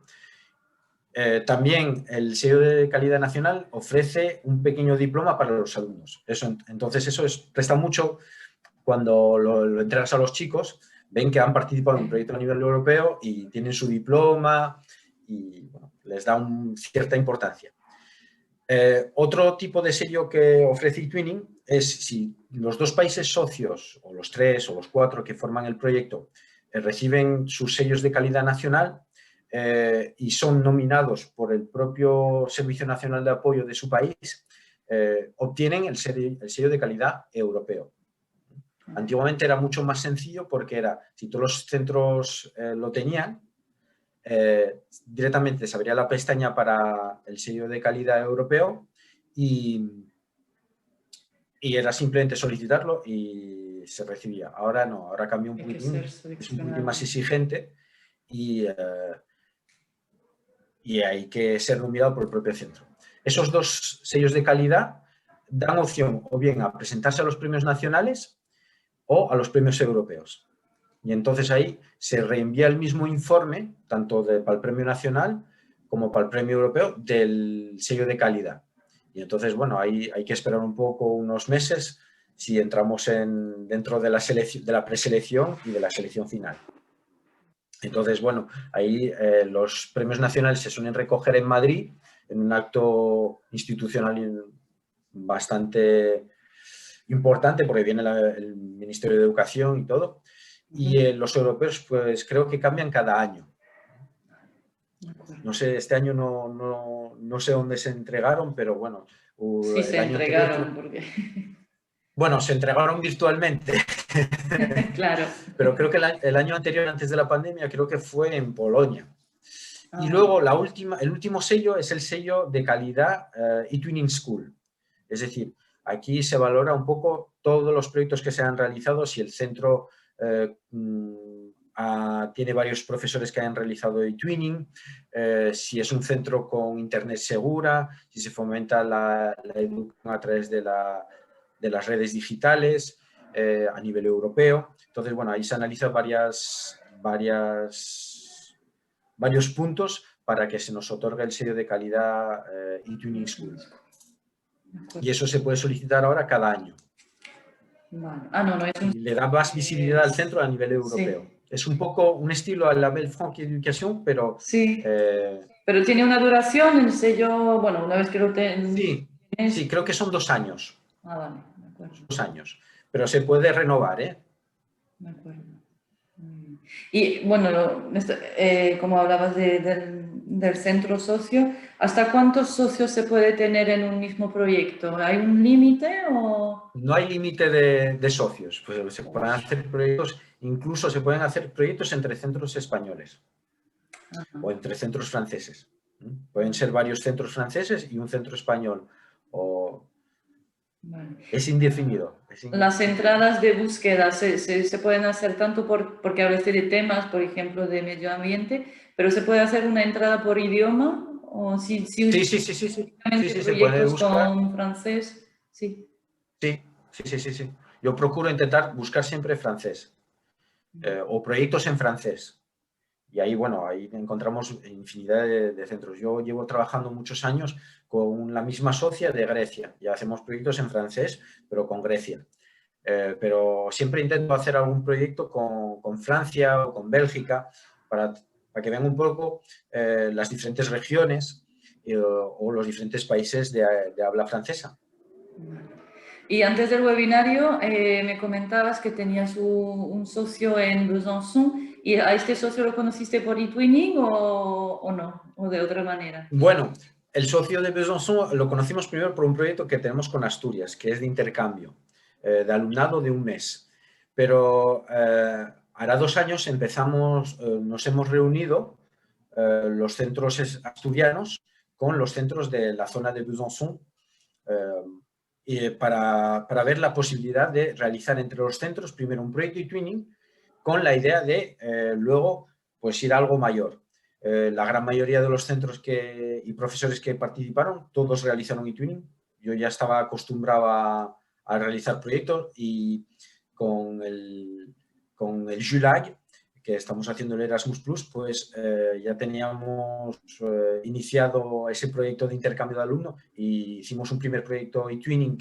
También el sello de calidad nacional ofrece un pequeño diploma para los alumnos. Entonces eso presta mucho cuando lo entregas a los chicos, ven que han participado en un proyecto a nivel europeo y tienen su diploma y bueno, les da cierta importancia. Otro tipo de sello que ofrece eTwinning es si los 2 países socios, o los 3 o los 4 que forman el proyecto, reciben sus sellos de calidad nacional, y son nominados por el propio Servicio Nacional de Apoyo de su país, obtienen el sello de calidad europeo. Antiguamente era mucho más sencillo porque si todos los centros lo tenían, directamente se abría la pestaña para el sello de calidad europeo y era simplemente solicitarlo y se recibía. Ahora no, ahora cambió un poquitín, es un poquitín más exigente y hay que ser nominado por el propio centro. Esos 2 sellos de calidad dan opción o bien a presentarse a los premios nacionales o a los premios europeos. Y entonces ahí se reenvía el mismo informe, tanto para el premio nacional como para el premio europeo, del sello de calidad. Y entonces, bueno, ahí hay que esperar un poco, unos meses, si entramos dentro de la preselección y de la selección final. Entonces, bueno, ahí los premios nacionales se suelen recoger en Madrid en un acto institucional bastante importante porque viene el Ministerio de Educación y todo. Y los europeos, pues creo que cambian cada año. No sé, este año no sé dónde se entregaron, pero bueno. Sí, se entregaron porque... Bueno, se entregaron virtualmente. Claro. Pero creo que el año anterior, antes de la pandemia, creo que fue en Polonia. Y luego el último sello es el sello de calidad eTwinning School. Es decir, aquí se valora un poco todos los proyectos que se han realizado, si el centro tiene varios profesores que hayan realizado eTwinning, si es un centro con internet segura, si se fomenta la educación a través de las redes digitales a nivel europeo. Entonces, bueno, ahí se analizan varios puntos para que se nos otorgue el sello de calidad eTwinning School. Y eso se puede solicitar ahora cada año. Vale. Ah, no, es un... Y le da más visibilidad al centro a nivel europeo. Sí. Es un poco un estilo al Label Franck Education, pero... Sí, pero tiene una duración, el sello, bueno, una vez que lo tenés... Sí, creo que son 2 años. Ah, vale, de acuerdo. 2 años. Pero se puede renovar, ¿eh? De acuerdo. Y bueno, como hablabas del centro socio, ¿hasta cuántos socios se puede tener en un mismo proyecto? ¿Hay un límite o...? No hay límite de socios. Pues se pueden hacer proyectos, incluso se pueden hacer proyectos entre centros españoles. Ajá. O entre centros franceses. Pueden ser varios centros franceses y un centro español. Vale. Es indefinido. Las entradas de búsqueda se pueden hacer tanto porque hablaste de temas, por ejemplo, de medio ambiente, pero se puede hacer una entrada por idioma o si sí, se puede buscar con francés. Sí, sí. Yo procuro intentar buscar siempre francés o proyectos en francés. Y ahí, bueno, ahí encontramos infinidad de centros. Yo llevo trabajando muchos años con la misma socia de Grecia. Ya hacemos proyectos en francés, pero con Grecia. Pero siempre intento hacer algún proyecto con Francia o con Bélgica para que vean un poco las diferentes regiones o los diferentes países de habla francesa. Y antes del webinario me comentabas que tenías un socio en Besançon. ¿Y a este socio lo conociste por eTwinning o no? ¿O de otra manera? Bueno, el socio de Besançon lo conocimos primero por un proyecto que tenemos con Asturias, que es de intercambio, de alumnado de un mes. Pero hará 2 años nos hemos reunido los centros asturianos con los centros de la zona de Besançon para ver la posibilidad de realizar entre los centros primero un proyecto eTwinning con la idea de luego pues ir a algo mayor. La gran mayoría de los centros y profesores que participaron, todos realizaron eTwinning. Yo ya estaba acostumbrado a realizar proyectos y con el JULAG, que estamos haciendo el Erasmus+, pues ya teníamos iniciado ese proyecto de intercambio de alumnos y hicimos un primer proyecto eTwinning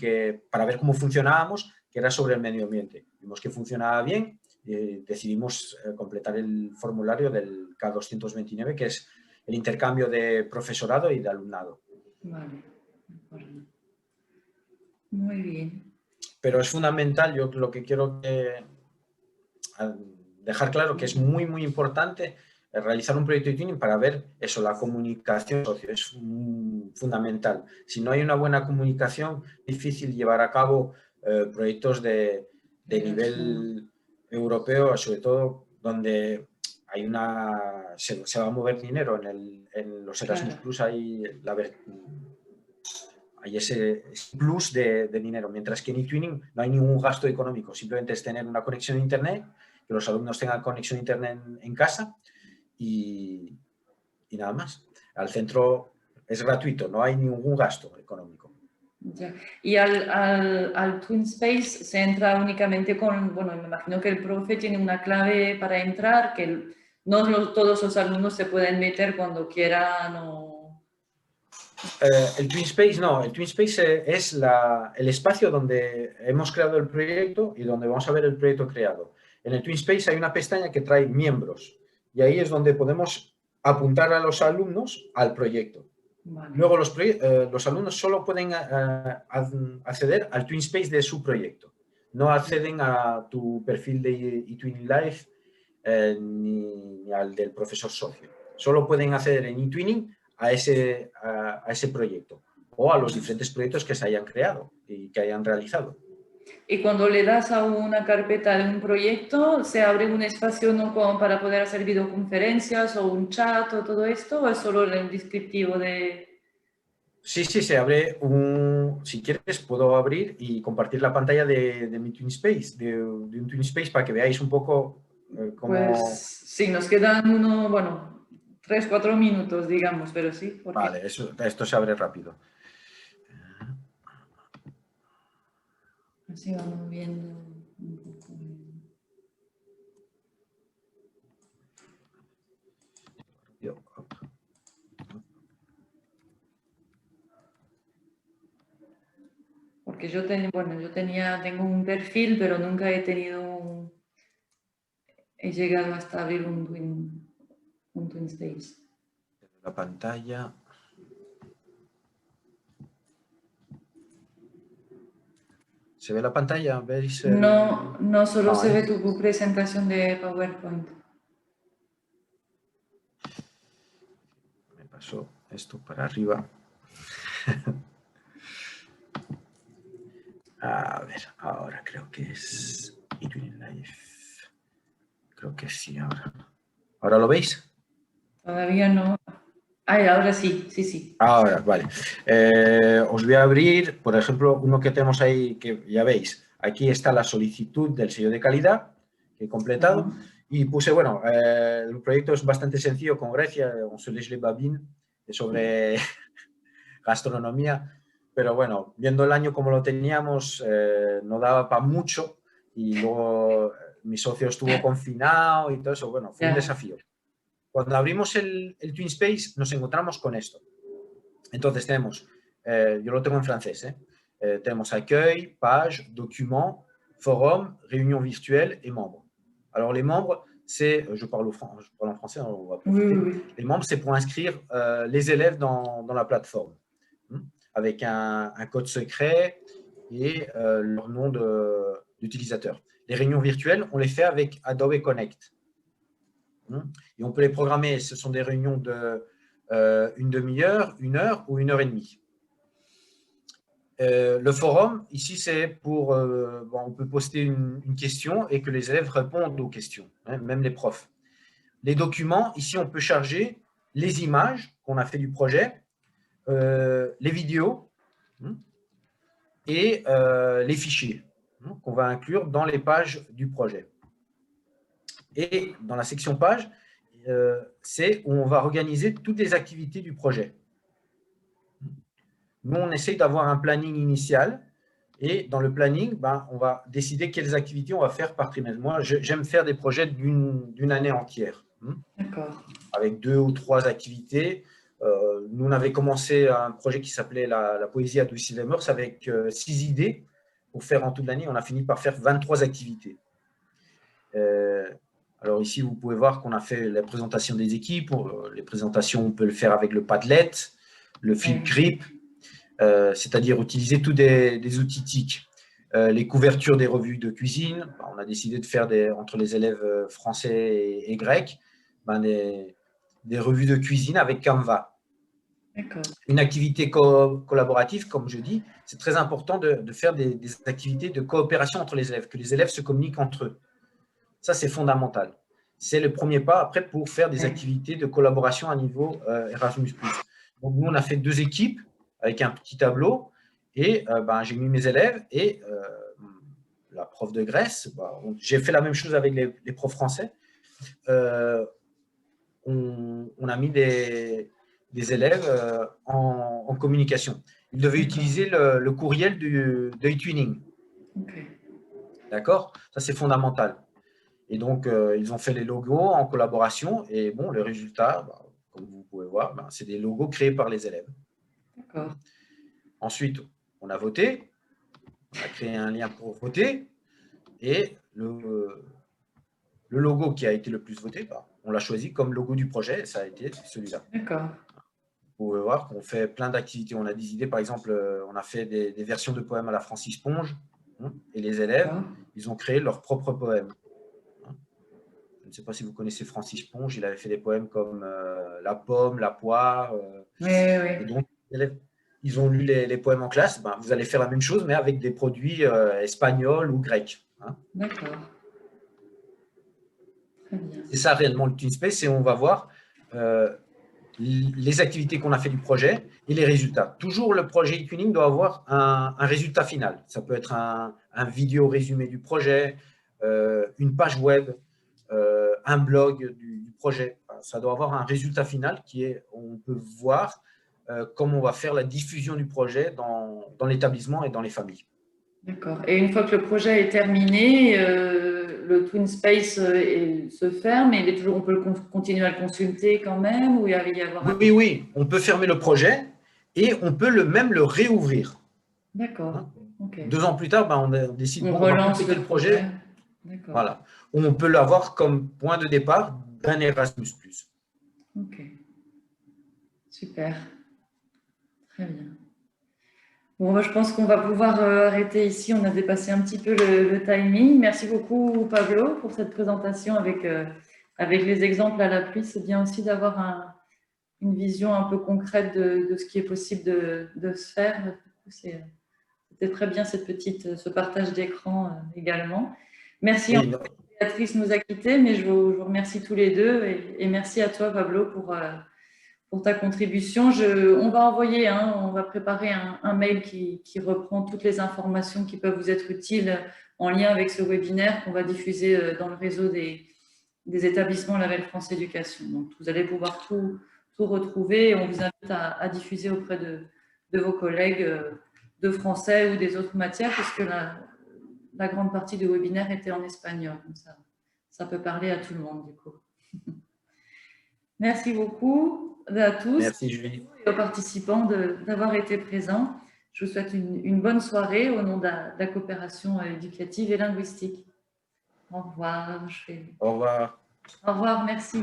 para ver cómo funcionábamos, que era sobre el medio ambiente. Vimos que funcionaba bien. Decidimos completar el formulario del K229, que es el intercambio de profesorado y de alumnado. Vale, de acuerdo. Muy bien. Pero es fundamental, yo lo que quiero dejar claro que es muy, muy importante realizar un proyecto de eTwinning para ver eso, la comunicación socio, es fundamental. Si no hay una buena comunicación, es difícil llevar a cabo proyectos de nivel europeo, sobre todo donde hay se va a mover dinero. En los Erasmus Plus hay ese plus de dinero, mientras que en eTwinning no hay ningún gasto económico, simplemente es tener una conexión a internet, que los alumnos tengan conexión a internet en casa y nada más. Al centro es gratuito, no hay ningún gasto económico. Ya. Y al TwinSpace se entra únicamente bueno, me imagino que el profe tiene una clave para entrar, que no todos los alumnos se pueden meter cuando quieran o... El TwinSpace no, el TwinSpace es el espacio donde hemos creado el proyecto y donde vamos a ver el proyecto creado. En el TwinSpace hay una pestaña que trae miembros y ahí es donde podemos apuntar a los alumnos al proyecto. Vale. Luego los alumnos solo pueden acceder al TwinSpace de su proyecto. No acceden a tu perfil de eTwinning Live ni al del profesor socio. Solo pueden acceder en eTwinning a ese proyecto o a los diferentes proyectos que se hayan creado y que hayan realizado. Y cuando le das a una carpeta de un proyecto, ¿se abre un espacio para poder hacer videoconferencias o un chat o todo esto? ¿O es solo el descriptivo de...? Sí, se abre si quieres, puedo abrir y compartir la pantalla de mi TwinSpace, de un TwinSpace, para que veáis un poco Pues sí, nos quedan bueno, 3-4 minutos, digamos, pero sí. Porque... Vale, esto se abre rápido. Así vamos viendo un poco. Porque yo tengo un perfil, pero nunca he llegado hasta abrir un TwinSpace. La pantalla. ¿Se ve la pantalla? ¿Veis? No, solo se ve tu presentación de PowerPoint. Me pasó esto para arriba. A ver, ahora creo que es eTwinning Live. Creo que sí, ahora. ¿Ahora lo veis? Todavía no. Ahora sí, sí. Ahora, vale. Os voy a abrir, por ejemplo, uno que tenemos ahí, que ya veis. Aquí está la solicitud del sello de calidad que he completado. Y puse, bueno, el proyecto es bastante sencillo con Grecia, un soleil les babines, sobre gastronomía. Pero bueno, viendo el año como lo teníamos, no daba para mucho. Y luego mi socio estuvo confinado y todo eso. Bueno, fue un desafío. Cuando abrimos el TwinSpace nos encontramos con esto. Entonces tenemos, yo lo tengo en francés, tenemos accueil, page, document, forum, réunion virtuelle et membres. Alors les membres, c'est, je parle en français, on va profiter. Oui. Les membres, c'est pour inscrire les élèves dans la plateforme, avec un code secret et leur nom d'utilisateur. Les réunions virtuelles, on les fait avec Adobe Connect. Et on peut les programmer, ce sont des réunions de une demi-heure, 1 heure ou 1 heure et demie. Le forum, ici, c'est pour... on peut poster une question et que les élèves répondent aux questions, même les profs. Les documents, ici, on peut charger les images qu'on a fait du projet, les vidéos et les fichiers qu'on va inclure dans les pages du projet. Et dans la section page, c'est où on va organiser toutes les activités du projet. Nous, on essaye d'avoir un planning initial et dans le planning, on va décider quelles activités on va faire par trimestre. Moi, j'aime faire des projets d'une année entière. D'accord. Avec 2 ou 3 activités. Nous, on avait commencé un projet qui s'appelait la poésie à Douai-Sylvemers avec 6 idées pour faire en toute l'année. On a fini par faire 23 activités. Alors ici, vous pouvez voir qu'on a fait la présentation des équipes. Les présentations, on peut le faire avec le Padlet, le Flip Grip, c'est-à-dire utiliser tous des outils TIC. Les couvertures des revues de cuisine, on a décidé de faire entre les élèves français et grecs, des revues de cuisine avec Canva. Une activité collaborative, comme je dis, c'est très important de faire des activités de coopération entre les élèves, que les élèves se communiquent entre eux. Ça, c'est fondamental. C'est le premier pas après pour faire des activités de collaboration à niveau Erasmus+. Donc, nous, on a fait 2 équipes avec un petit tableau et j'ai mis mes élèves et la prof de Grèce. J'ai fait la même chose avec les profs français. On a mis des élèves en communication. Ils devaient utiliser le courriel de eTwinning. D'accord? Ça, c'est fondamental. Et donc, ils ont fait les logos en collaboration. Et bon, le résultat, comme vous pouvez voir, c'est des logos créés par les élèves. Ensuite, on a voté. On a créé un lien pour voter. Et le logo qui a été le plus voté, on l'a choisi comme logo du projet. Et ça a été celui-là. D'accord. Vous pouvez voir qu'on fait plein d'activités. On a des idées. Par exemple, on a fait des versions de poèmes à la Francis Ponge. Et les élèves, ils ont créé leurs propres poèmes. Je ne sais pas si vous connaissez Francis Ponge, il avait fait des poèmes comme La pomme, la poire. Et donc, les élèves, ils ont lu les poèmes en classe. Vous allez faire la même chose, mais avec des produits espagnols ou grecs. D'accord. C'est ça réellement le TwinSpace, et on va voir les activités qu'on a fait du projet et les résultats. Toujours, le projet eTwinning doit avoir un résultat final. Ça peut être un vidéo résumé du projet, une page web, un blog du projet. Ça doit avoir un résultat final qui est, on peut voir comment on va faire la diffusion du projet dans l'établissement et dans les familles. D'accord. Et une fois que le projet est terminé, le Twin Space se ferme, et on peut continuer à le consulter quand même, ou il va y avoir... Oui, on peut fermer le projet et on peut même le réouvrir. D'accord. Hein? Okay. 2 ans plus tard, on décide on de relance compléter le projet. Voilà. On peut l'avoir comme point de départ d'un Erasmus+. Ok. Super. Très bien. Bon, moi, je pense qu'on va pouvoir arrêter ici. On a dépassé un petit peu le timing. Merci beaucoup, Pablo, pour cette présentation avec les exemples à l'appui. C'est bien aussi d'avoir une vision un peu concrète de ce qui est possible de se faire. C'était très bien ce partage d'écran également. Merci. Oui, Béatrice nous a quittés, mais je vous remercie tous les deux et merci à toi, Pablo, pour ta contribution. On va envoyer, on va préparer un mail qui reprend toutes les informations qui peuvent vous être utiles en lien avec ce webinaire qu'on va diffuser dans le réseau des établissements Label France Éducation. Donc, vous allez pouvoir tout retrouver et on vous invite à diffuser auprès de vos collègues de français ou des autres matières, puisque la grande partie du webinaire était en espagnol. Donc ça peut parler à tout le monde, du coup. Merci beaucoup à tous. Merci, Julie. Et aux participants d'avoir été présents. Je vous souhaite une bonne soirée au nom de la coopération éducative et linguistique. Au revoir. Au revoir. Au revoir, merci.